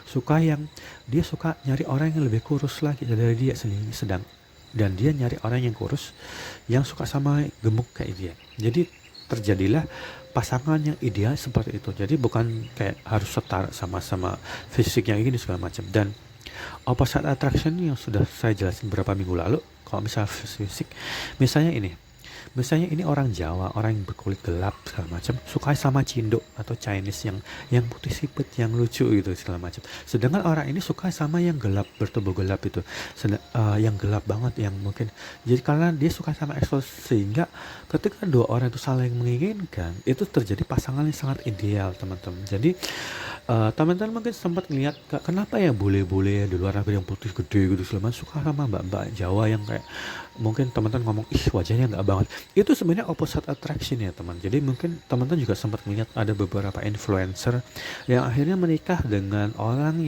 suka yang dia suka nyari orang yang lebih kurus lagi dari dia sendiri, dan dia nyari orang yang kurus yang suka sama gemuk kayak dia. Jadi terjadilah pasangan yang ideal seperti itu. Jadi bukan kayak harus setara sama-sama fisiknya gini segala macam. Dan opposite attraction yang sudah saya jelasin beberapa minggu lalu, kalau misalnya fisik, misalnya ini orang Jawa, orang yang berkulit gelap segala macam, suka sama Cindo atau Chinese yang putih sipit, yang lucu gitu segala macam. Sedangkan orang ini suka sama yang gelap, bertubuh gelap itu, yang gelap banget, yang mungkin jadi karena dia suka sama eksos, sehingga ketika dua orang itu saling menginginkan, itu terjadi pasangan yang sangat ideal, teman-teman. Jadi teman-teman mungkin sempat ngeliat kenapa ya bule-bule di luar negeri yang putih gede gitu selama suka sama mbak-mbak Jawa yang kayak mungkin teman-teman ngomong ih wajahnya nggak banget, itu sebenarnya opposite attraction ya teman. Jadi mungkin teman-teman juga sempat melihat ada beberapa influencer yang akhirnya menikah dengan orang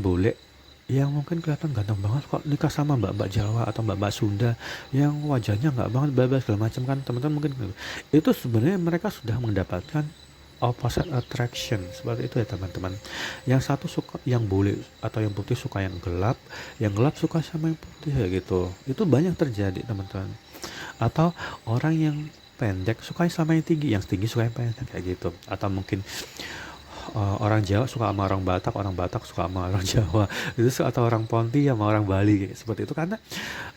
bule yang mungkin kelihatan ganteng banget, kok nikah sama mbak-mbak Jawa atau mbak-mbak Sunda yang wajahnya nggak banget, bla segala macam kan teman-teman. Mungkin itu sebenarnya mereka sudah mendapatkan opposite attraction seperti itu ya teman-teman. Yang satu suka yang bule atau yang putih suka yang gelap suka sama yang putih ya gitu. Itu banyak terjadi teman-teman. Atau orang yang pendek suka sama yang tinggi, yang tinggi suka yang pendek kayak gitu. Atau mungkin orang Jawa suka sama orang Batak suka sama orang Jawa itu, atau orang Ponti sama orang Bali kayak seperti itu, karena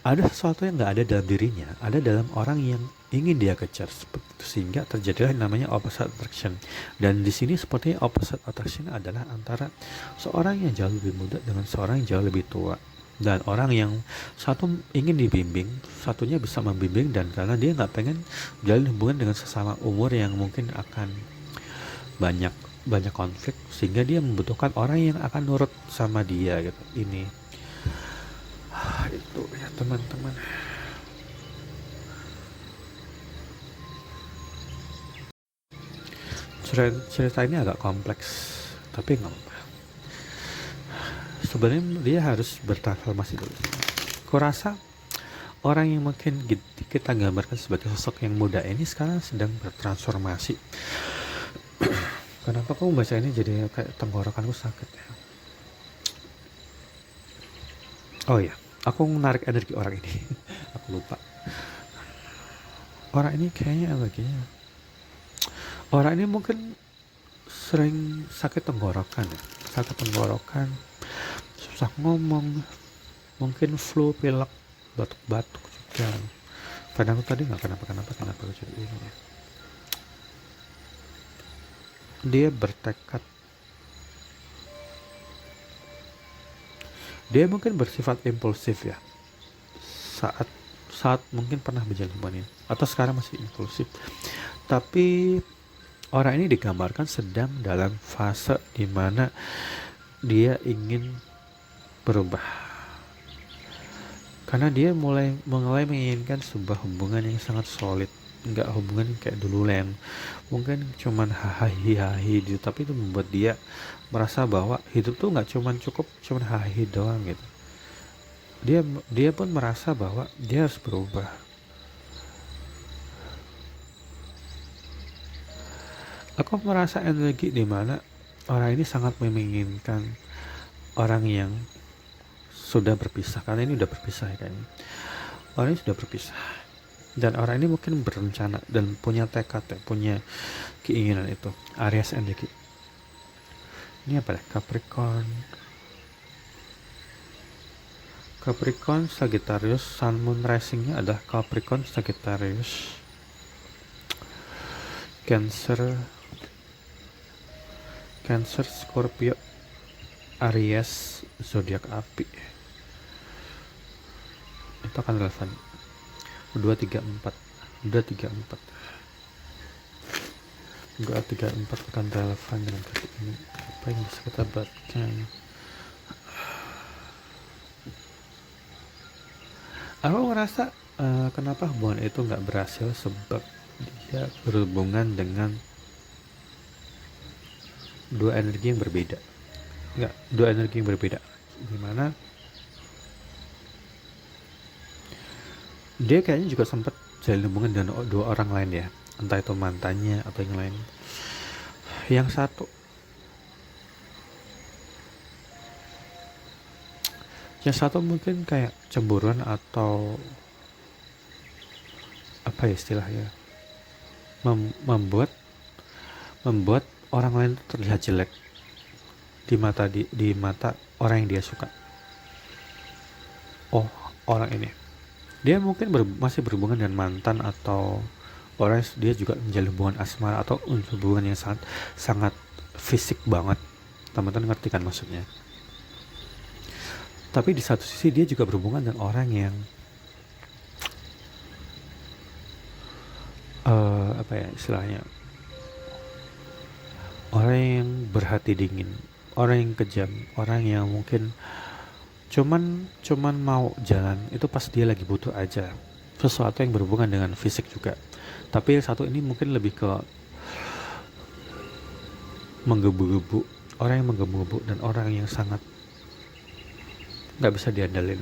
ada sesuatu yang nggak ada dalam dirinya, ada dalam orang yang ingin dia kejar seperti itu, sehingga terjadilah yang namanya opposite attraction. Dan di sini sepertinya opposite attraction adalah antara seorang yang jauh lebih muda dengan seorang yang jauh lebih tua, dan orang yang satu ingin dibimbing, satunya bisa membimbing, dan karena dia nggak pengen jalin hubungan dengan sesama umur yang mungkin akan banyak konflik, sehingga dia membutuhkan orang yang akan nurut sama dia gitu. Ini itu ya teman-teman. Cerita ini agak kompleks, tapi nggak apa-apa. Sebenarnya dia harus bertransformasi dulu. Kurasa orang yang mungkin kita gambarkan sebagai sosok yang muda ini sekarang sedang bertransformasi. Kenapa aku baca ini jadi kayak tenggorokanku sakit ya? Oh ya, aku menarik energi orang ini. Aku lupa. Orang ini kayaknya energinya. Orang ini mungkin sering sakit tenggorokan ya. Sakit tenggorokan, susah ngomong, mungkin flu, pilek, batuk-batuk juga. Padahal tadi nggak kenapa jadi ini ya. Dia bertekad, dia mungkin bersifat impulsif ya, saat mungkin pernah berjalan hubungan ini, atau sekarang masih impulsif. Tapi orang ini digambarkan sedang dalam fase dimana dia ingin berubah, karena dia mulai menginginkan sebuah hubungan yang sangat solid, nggak hubungan kayak dulu yang mungkin cuman hahaha gitu, tapi itu membuat dia merasa bahwa hidup tuh nggak cuman hahaha doang gitu. Dia pun merasa bahwa dia harus berubah. Aku merasa energi di mana orang ini sangat menginginkan orang yang sudah berpisah, karena ini udah berpisah ya kayaknya. Orang ini sudah berpisah. Dan orang ini mungkin berencana dan punya tekad ya, punya keinginan itu. Aries energi. Ini apa ya? Capricorn, Sagittarius, Sun Moon Rising-nya adalah Capricorn, Sagittarius, Cancer, Scorpio, Aries, zodiak api. Itu akan relevan. 234 akan relevan dengan topik ini. Apa yang bisa kita baca? Aku ngerasa kenapa hubungan itu nggak berhasil, sebab dia berhubungan dengan dua energi yang berbeda, dimana dia kayaknya juga sempat jalin hubungan dengan dua orang lain ya, entah itu mantannya atau yang lain. Yang satu, mungkin kayak cemburuan atau apa ya istilahnya, membuat orang lain terlihat jelek di mata orang yang dia suka. Oh, orang ini dia mungkin masih berhubungan dengan mantan atau orang yang dia juga menjalin hubungan asmara atau hubungan yang sangat fisik banget. Teman-teman ngerti kan maksudnya? Tapi di satu sisi dia juga berhubungan dengan orang yang apa ya istilahnya, orang yang berhati dingin, orang yang kejam, orang yang mungkin cuman mau jalan itu pas dia lagi butuh aja, sesuatu yang berhubungan dengan fisik juga. Tapi yang satu ini mungkin lebih ke menggebu-gebu, orang yang menggebu-gebu dan orang yang sangat nggak bisa diandalin.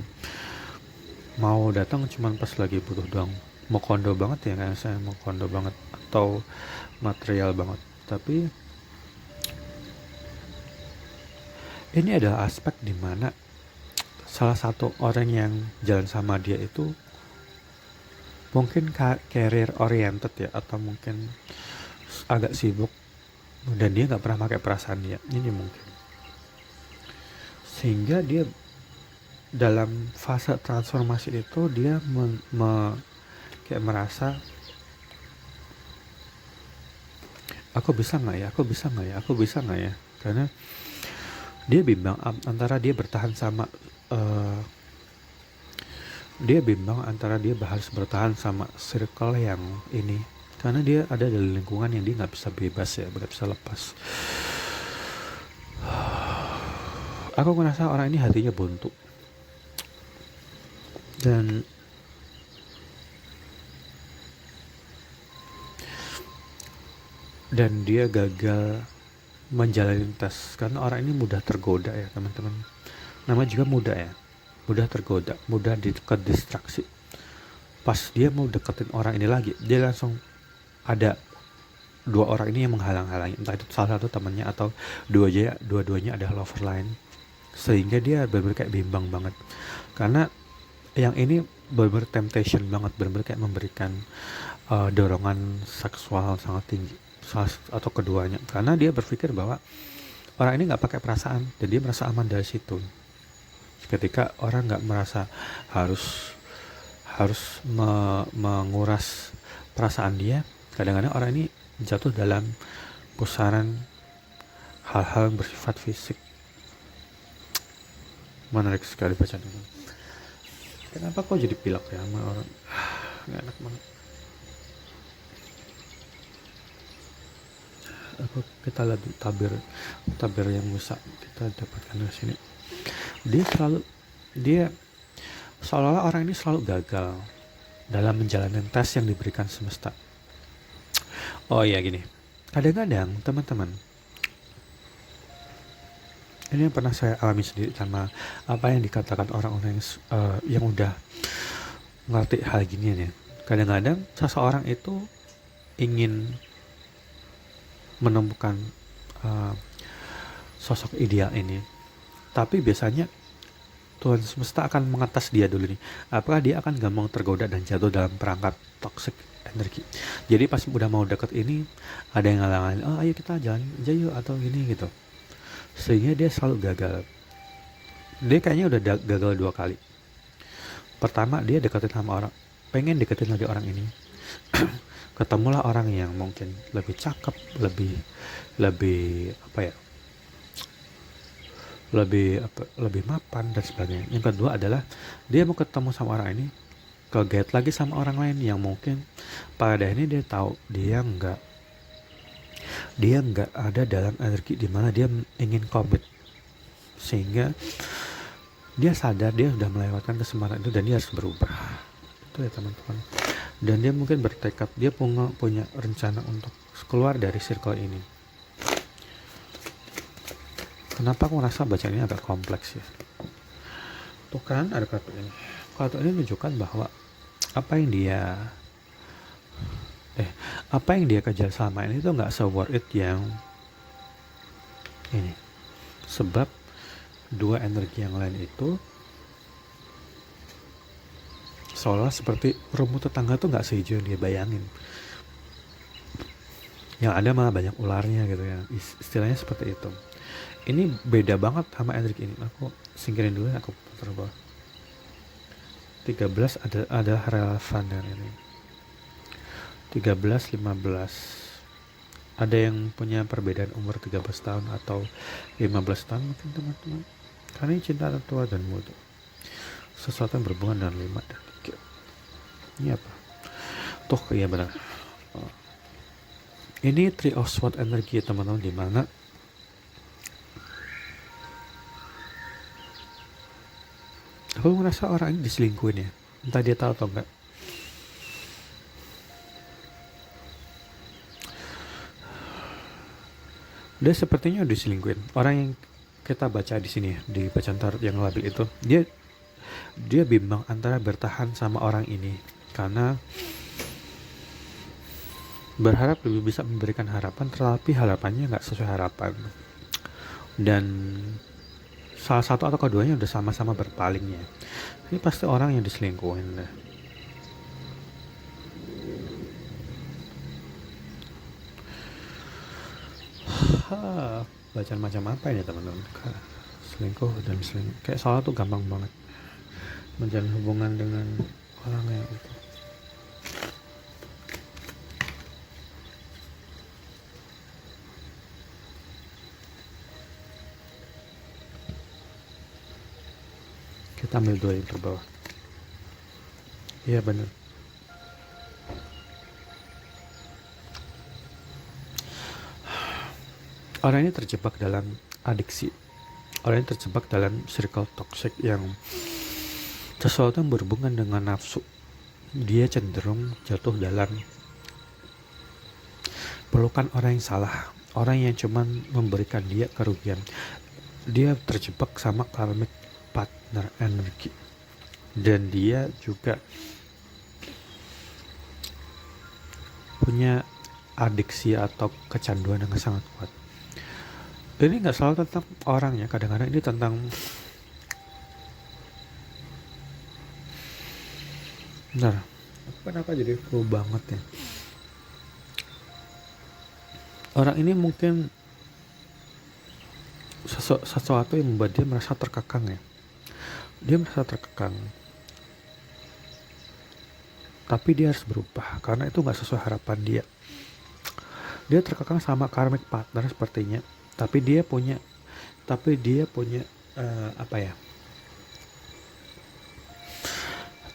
Mau datang cuman pas lagi butuh doang, mau kondo banget ya, kayak saya mau kondo banget atau material banget. Tapi ini adalah aspek dimana salah satu orang yang jalan sama dia itu mungkin career oriented ya, atau mungkin agak sibuk dan dia nggak pernah pakai perasaan dia, ini mungkin. Sehingga dia dalam fase transformasi itu dia kayak merasa, aku bisa nggak ya, karena dia bimbang antara dia bertahan sama harus bertahan sama circle yang ini, karena dia ada di lingkungan yang dia nggak bisa bebas ya, nggak bisa lepas. Aku ngerasa orang ini hatinya buntu dan dia gagal menjalani tes karena orang ini mudah tergoda ya teman-teman. Namanya juga mudah tergoda, mudah distraksi. Pas dia mau deketin orang ini lagi, dia langsung ada dua orang ini yang menghalang-halangi, entah itu salah satu temannya atau dua-duanya ada lover lain, sehingga dia benar-benar kayak bimbang banget. Karena yang ini benar-benar temptation banget, benar-benar kayak memberikan dorongan seksual sangat tinggi atau keduanya, karena dia berpikir bahwa orang ini nggak pakai perasaan dan dia merasa aman dari situ. Ketika orang nggak merasa harus menguras perasaan dia, kadang-kadang orang ini jatuh dalam pusaran hal-hal yang bersifat fisik. Menarik sekali bacaannya. Kenapa kok jadi pilek ya sama orang? Nggak enak banget. Kita lihat tabir yang bisa kita dapatkan dari sini. Dia seolah-olah orang ini selalu gagal dalam menjalani tes yang diberikan semesta. Oh iya gini, kadang-kadang teman-teman, ini yang pernah saya alami sendiri sama apa yang dikatakan orang-orang yang udah ngerti hal gini ya. Kadang-kadang seseorang itu ingin menemukan sosok ideal ini, tapi biasanya Tuhan semesta akan mengetes dia dulu nih, apakah dia akan gampang tergoda dan jatuh dalam perangkap toxic energi. Jadi pas udah mau deket ini ada yang ngalang-ngalangin, oh ayo kita jalan aja yuk atau gini gitu, sehingga dia selalu gagal. Dia kayaknya udah gagal 2 kali. Pertama dia deketin sama orang, pengen deketin lagi orang ini ketemulah orang yang mungkin lebih cakep, lebih mapan dan sebagainya. Yang kedua adalah dia mau ketemu sama orang ini, keget lagi sama orang lain yang mungkin pada ini dia tahu dia nggak ada dalam energi di mana dia ingin komit, sehingga dia sadar dia sudah melewatkan kesempatan itu dan dia harus berubah. Itu ya teman-teman. Dan dia mungkin bertekad, dia punya rencana untuk keluar dari circle ini. Kenapa aku ngerasa baca ini agak kompleks ya? Tuh kan ada kartu ini. Kartu ini menunjukkan bahwa apa yang dia apa yang dia kejar selama ini tuh nggak se-worth it yang ini. Sebab dua energi yang lain itu seolah seperti rumput tetangga tuh nggak sehijau yang dia bayangin. Yang ada malah banyak ularnya gitu ya. Istilahnya seperti itu. Ini beda banget sama energi ini. Aku singkirin dulu, aku putar bawah. 13 ada relevan dengan ini. 13, 15. Ada yang punya perbedaan umur 13 tahun atau 15 tahun mungkin teman-teman. Karena ini cinta tua dan muda. Sesuatu yang berhubungan dengan 5 dan 3. Ini apa? Tuh, iya benar. Ini Three of Swords energi teman-teman, di mana aku merasa orang ini diselingkuhin ya. Entah dia tahu atau enggak. Dia sepertinya diselingkuhin. Orang yang kita baca di sini, di bacaan tarot yang labil itu, dia bimbang antara bertahan sama orang ini karena berharap lebih bisa memberikan harapan, tetapi harapannya nggak sesuai harapan. Dan salah satu atau keduanya udah sama-sama berpalingnya. Ini pasti orang yang diselingkuhin deh. Bacaan macam apa ini teman-teman? Selingkuh dan selingkuh. Kayak salah tuh gampang banget menjalin hubungan dengan orang yang itu. Kita ambil 2 yang terbawah. Iya benar. Orang ini terjebak dalam adiksi. Orang ini terjebak dalam circle toxic yang sesuatu yang berhubungan dengan nafsu. Dia cenderung jatuh dalam pelukan orang yang salah, orang yang cuman memberikan dia kerugian. Dia terjebak sama karmic partner energi, dan dia juga punya adiksi atau kecanduan yang sangat kuat. Ini nggak selalu tentang orangnya, kadang-kadang ini tentang benar. Kenapa jadi full banget ya? Orang ini mungkin sesuatu yang membuat dia merasa terkekang ya. Dia merasa terkekang. Tapi dia harus berubah karena itu nggak sesuai harapan dia. Dia terkekang sama karmic partner sepertinya. Tapi dia punya apa ya?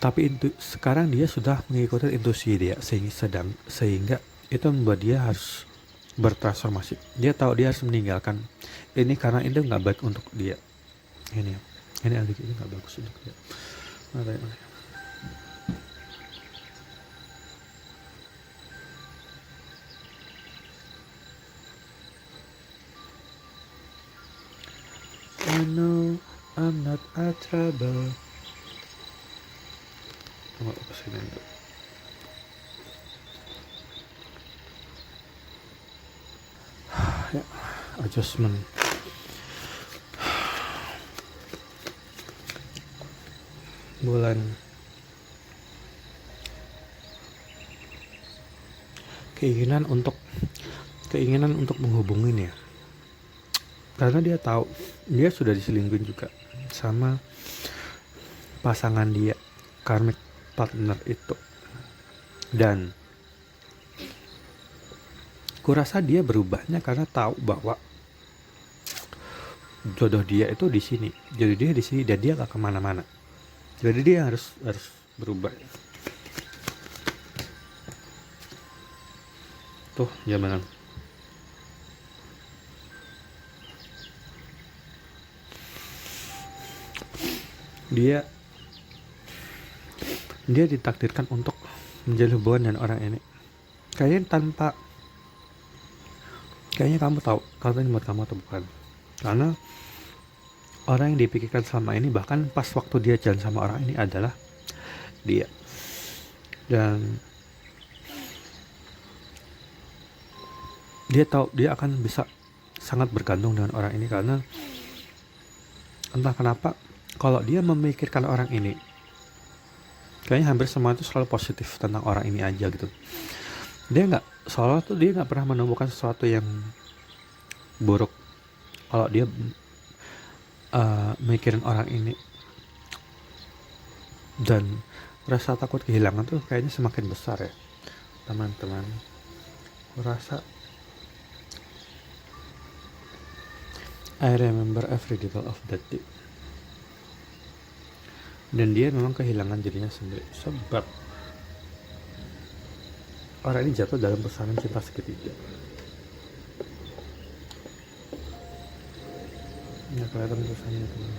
Tapi sekarang dia sudah mengikuti intuisi dia sehingga itu membuat dia harus bertransformasi. Dia tahu dia harus meninggalkan ini karena itu nggak baik untuk dia. Ini energi ini nggak bagus untuk dia. I know I'm not a trouble. Tunggu apa sih ini? Ya, adjustment. Bulan keinginan untuk menghubungin ya, karena dia tahu dia sudah diselingkuhin juga sama pasangan dia, karmic partner itu. Dan kurasa dia berubahnya karena tahu bahwa jodoh dia itu di sini, jadi dia di sini dan dia gak kemana-mana. Jadi dia harus berubah. Tuh, jamanan. Dia ditakdirkan untuk menjalin hubungan dengan orang ini. Kayaknya kamu tahu kalau ini buat kamu atau bukan. Karena orang yang dipikirkan selama ini, bahkan pas waktu dia jalan sama orang ini adalah dia. Dan dia tahu dia akan bisa sangat bergantung dengan orang ini, karena entah kenapa kalau dia memikirkan orang ini, kayaknya hampir semua itu selalu positif tentang orang ini aja gitu. Dia nggak, seolah tuh dia nggak pernah menemukan sesuatu yang buruk kalau dia mikirin orang ini. Dan rasa takut kehilangan tuh kayaknya semakin besar ya teman-teman. Aku rasa I remember every detail of that day. Dan dia memang kehilangan dirinya sendiri sebab orang ini jatuh dalam pusaran cinta segitiga. Ya kelihatan tulisannya teman.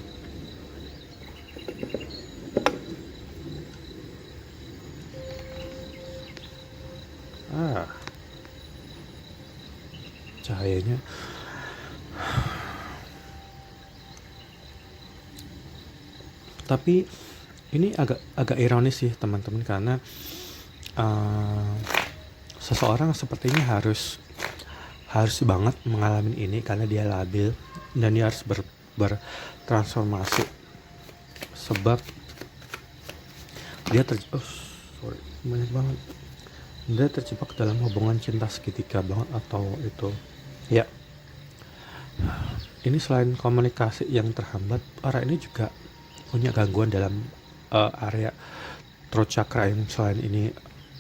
Cahayanya tapi ini agak ironis sih teman-teman, karena seseorang sepertinya harus banget mengalami ini karena dia labil dan dia harus bertransformasi, sebab dia banyak banget dia terjebak dalam hubungan cinta segitiga banget atau itu ya. Ini selain komunikasi yang terhambat, orang ini juga punya gangguan dalam area throat chakra yang selain ini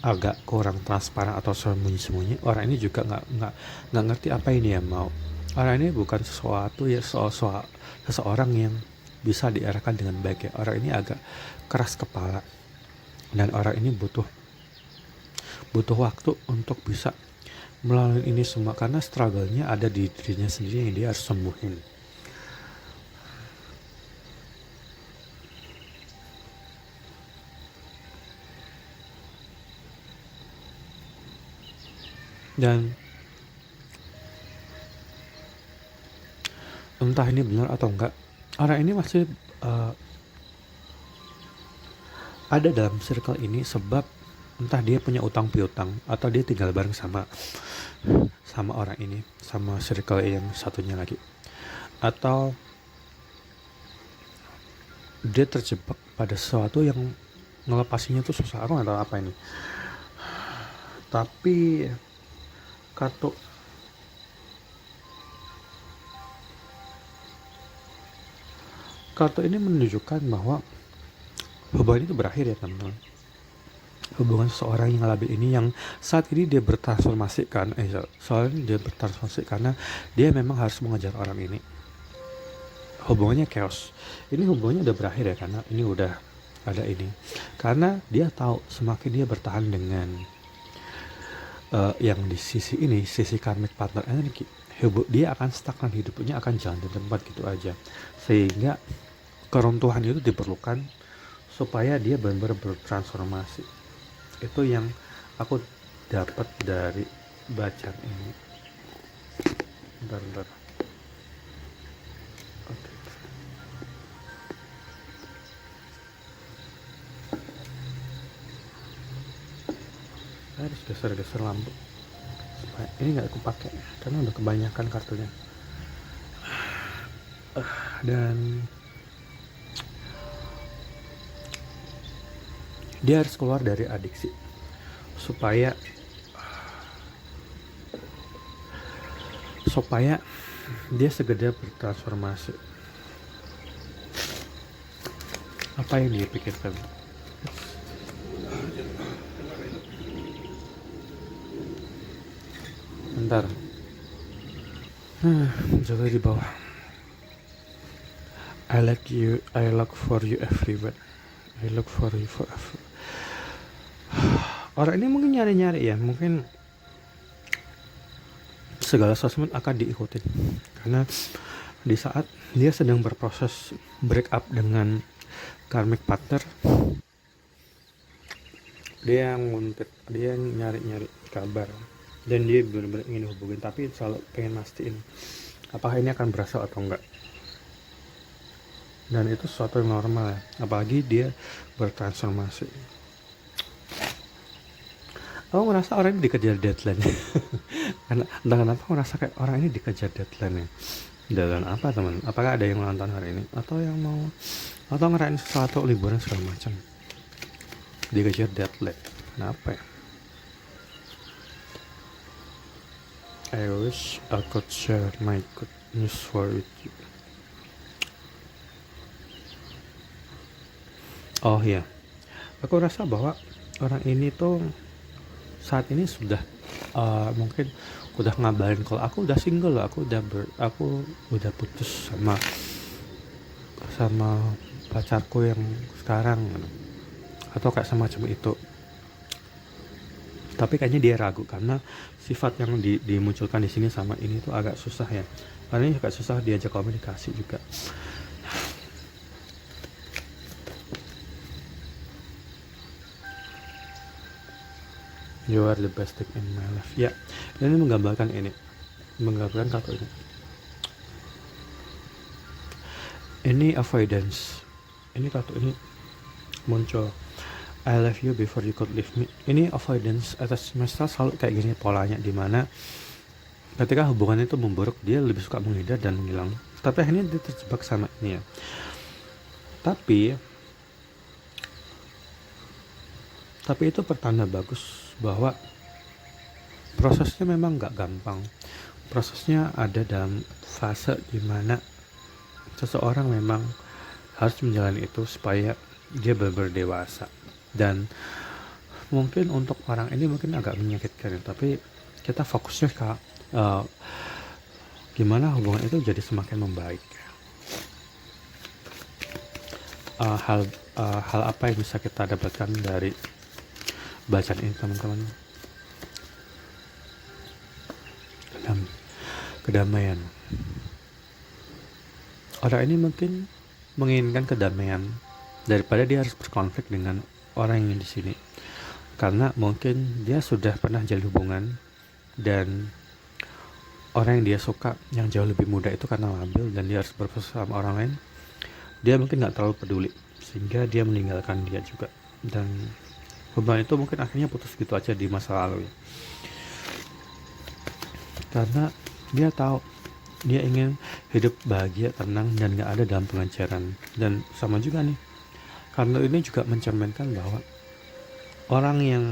agak kurang transparan atau sembunyi-sembunyi. Orang ini juga nggak ngerti apa ini yang mau. Orang ini bukan sesuatu ya seseorang yang bisa diarahkan dengan baik ya. Orang ini agak keras kepala dan orang ini butuh waktu untuk bisa melalui ini semua, karena struggle-nya ada di dirinya sendiri yang dia harus sembuhin. Dan entah ini benar atau enggak, orang ini masih ada dalam circle ini sebab entah dia punya utang piutang atau dia tinggal bareng sama orang ini, sama circle yang satunya lagi, atau dia terjebak pada sesuatu yang ngelepasinya tuh susah. Aku nggak tahu apa ini, tapi kartu ini menunjukkan bahwa hubungan itu berakhir ya teman-teman. Hubungan seseorang yang labil ini yang saat ini dia bertransformasi karena dia memang harus mengejar orang ini. Hubungannya chaos. Ini hubungannya udah berakhir ya, karena ini udah ada ini. Karena dia tahu semakin dia bertahan dengan yang di sisi ini, sisi karmic partner energi, dia akan stagnan, hidupnya akan jalan di tempat gitu aja. Sehingga keruntuhan itu diperlukan supaya dia benar-benar bertransformasi. Itu yang aku dapat dari bacaan ini. Bentar. Oke. Saya harus geser lampu supaya ini nggak aku pakai karena udah kebanyakan kartunya. Dan dia harus keluar dari adiksi supaya dia segera bertransformasi. Apa yang dia pikirkan? Bentar. Jaga di bawah. I look for you everywhere. I look for you forever. Orang ini mungkin nyari-nyari ya, mungkin segala sesuatu akan diikutin karena di saat dia sedang berproses break up dengan karmic partner, dia nguntit, dia nyari-nyari kabar dan dia benar-benar ingin hubungin, tapi selalu pengen mastiin apakah ini akan berhasil atau enggak. Dan itu sesuatu yang normal ya, apalagi dia bertransformasi. Aku ngerasa orang ini dikejar deadline. Karena entah kenapa aku ngerasa kayak orang ini dikejar deadline ya. Deadline apa teman? Apakah ada yang nonton hari ini? Atau yang mau atau ngerayain sesuatu liburan segala macam? Dikejar deadline. Kenapa ya? I wish I could share my good news for with you. Oh iya, aku rasa bahwa orang ini tuh saat ini sudah mungkin udah ngabarin kalau aku udah single, aku udah putus sama sama pacarku yang sekarang, atau kayak semacam itu. Tapi kayaknya dia ragu karena sifat yang dimunculkan di sini sama ini tuh agak susah ya. Karena ini agak susah diajak komunikasi juga. You are the best thing in my life. Ya, ini menggambarkan kartu ini. Ini avoidance. Ini kartu ini muncul. I love you before you could leave me. Ini avoidance attachment style selalu kayak gini polanya, dimana ketika hubungan itu memburuk dia lebih suka menghindar dan menghilang. Tapi akhirnya dia terjebak sama ini ya. Tapi itu pertanda bagus bahwa prosesnya memang gak gampang. Prosesnya ada dalam fase dimana seseorang memang harus menjalani itu supaya dia benar-benar dewasa. Dan mungkin untuk orang ini mungkin agak menyakitkan, tapi kita fokusnya ke gimana hubungan itu jadi semakin membaik. Hal apa yang bisa kita dapatkan dari bacaan ini teman-teman? Kedamaian. Orang ini mungkin menginginkan kedamaian daripada dia harus berkonflik dengan orang yang di sini, karena mungkin dia sudah pernah jalin hubungan dan orang yang dia suka yang jauh lebih muda itu karena labil dan dia harus berproses sama orang lain, dia mungkin nggak terlalu peduli sehingga dia meninggalkan dia juga, dan hubungan itu mungkin akhirnya putus gitu aja di masa lalu ya. Karena dia tahu dia ingin hidup bahagia, tenang, dan gak ada dalam pengejaran. Dan sama juga nih, karena ini juga mencerminkan bahwa orang yang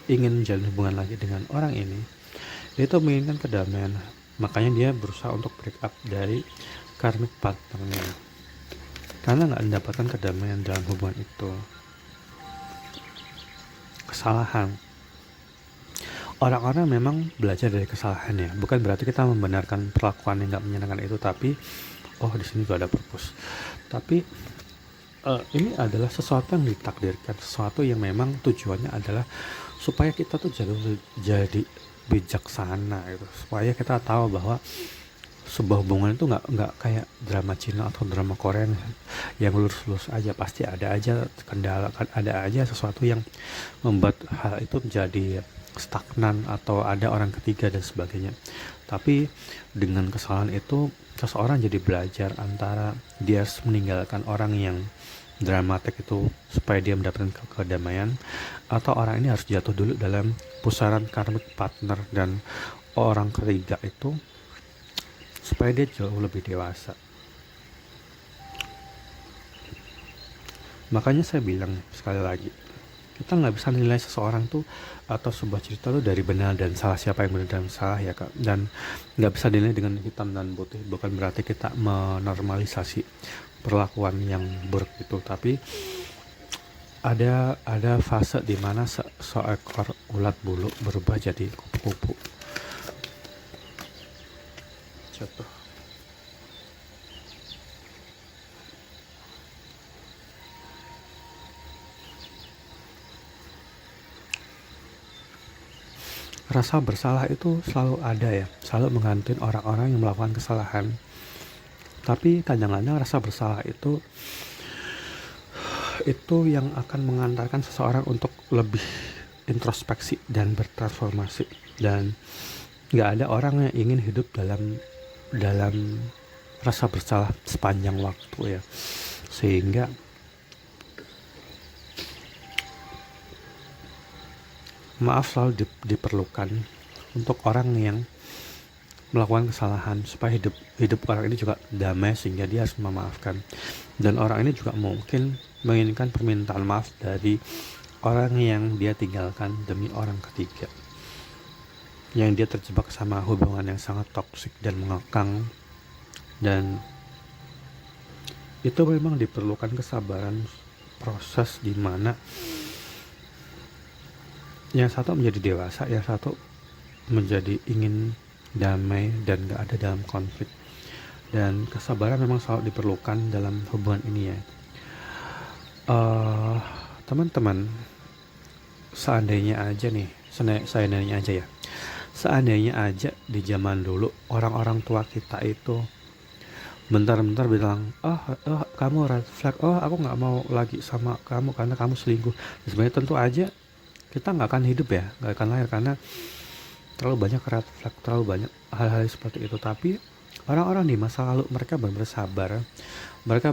ingin menjalin hubungan lagi dengan orang ini itu menginginkan kedamaian. Makanya dia berusaha untuk break up dari karmic partnernya, karena gak mendapatkan kedamaian dalam hubungan itu. Kesalahan, orang-orang memang belajar dari kesalahan ya, bukan berarti kita membenarkan perlakuan yang gak menyenangkan itu, tapi di sini juga ada purpose. Tapi ini adalah sesuatu yang ditakdirkan, sesuatu yang memang tujuannya adalah supaya kita tuh jadi bijaksana gitu, supaya kita tahu bahwa sebuah hubungan itu nggak kayak drama Cina atau drama Korea yang lurus-lurus aja. Pasti ada aja kendala, ada aja sesuatu yang membuat hal itu menjadi stagnan atau ada orang ketiga dan sebagainya. Tapi dengan kesalahan itu seseorang jadi belajar antara dia harus meninggalkan orang yang dramatik itu supaya dia mendapatkan kedamaian, atau orang ini harus jatuh dulu dalam pusaran karmic partner dan orang ketiga itu supaya dia jauh lebih dewasa. Makanya saya bilang sekali lagi, kita nggak bisa nilai seseorang tuh atau sebuah cerita tuh dari benar dan salah, siapa yang benar dan salah ya kak, dan nggak bisa dinilai dengan hitam dan putih. Bukan berarti kita menormalisasi perlakuan yang buruk itu, tapi ada fase di mana seekor ulat bulu berubah jadi kupu-kupu. Jatuh. Rasa bersalah itu selalu ada ya, selalu menghantui orang-orang yang melakukan kesalahan. Tapi kadang-kadang rasa bersalah itu yang akan mengantarkan seseorang untuk lebih introspeksi dan bertransformasi. Dan gak ada orang yang ingin hidup dalam rasa bersalah sepanjang waktu ya, sehingga Maaf selalu diperlukan untuk orang yang melakukan kesalahan, supaya hidup orang ini juga damai sehingga dia harus memaafkan. Dan orang ini juga mungkin menginginkan permintaan maaf dari orang yang dia tinggalkan demi orang ketiga, yang dia terjebak sama hubungan yang sangat toksik dan mengekang. Dan itu memang diperlukan kesabaran, proses di mana yang satu menjadi dewasa, yang satu menjadi ingin damai dan gak ada dalam konflik. Dan kesabaran memang selalu diperlukan dalam hubungan ini ya. Teman-teman, seandainya aja di zaman dulu orang-orang tua kita itu bentar-bentar bilang, kamu red flag, aku gak mau lagi sama kamu karena kamu selingkuh. Dan sebenarnya tentu aja kita gak akan hidup ya, gak akan lahir, karena terlalu banyak red flag, terlalu banyak hal-hal seperti itu. Tapi orang-orang di masa lalu mereka bersabar, mereka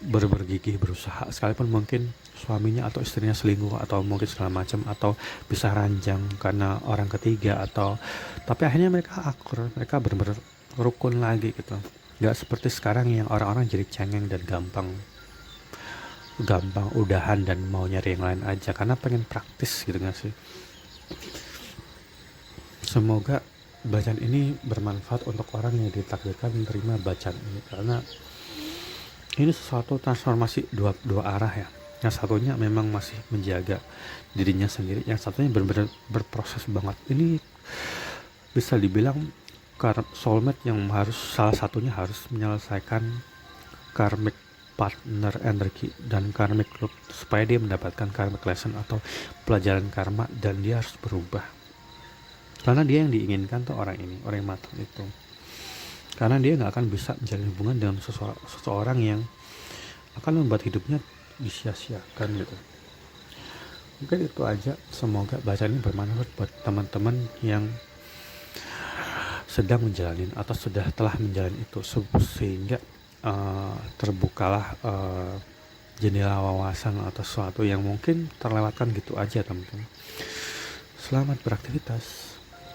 bergigih berusaha, sekalipun mungkin suaminya atau istrinya selingkuh atau mungkin segala macam, atau bisa ranjang karena orang ketiga, tapi akhirnya mereka akur, mereka benar-benar rukun lagi gitu. Gak seperti sekarang yang orang-orang jadi cengeng dan gampang udahan dan mau nyari yang lain aja karena pengen praktis gitu gak sih. Semoga bacaan ini bermanfaat untuk orang yang ditakdirkan menerima bacaan ini, karena ini sesuatu transformasi dua arah ya. Yang satunya memang masih menjaga dirinya sendiri, yang satunya benar-benar berproses banget. Ini bisa dibilang soulmate yang salah satunya harus menyelesaikan karmic partner energi dan karmic loop supaya dia mendapatkan karmic lesson atau pelajaran karma, dan dia harus berubah. Karena dia yang diinginkan tuh orang ini, orang yang matang itu. Karena dia gak akan bisa menjalin hubungan dengan seseorang yang akan membuat hidupnya disia-siakan gitu. Mungkin itu aja. Semoga bacaan ini bermanfaat buat teman-teman yang sedang menjalani atau telah menjalani itu, sehingga terbukalah jendela wawasan atau sesuatu yang mungkin terlewatkan gitu aja teman-teman. Selamat beraktivitas.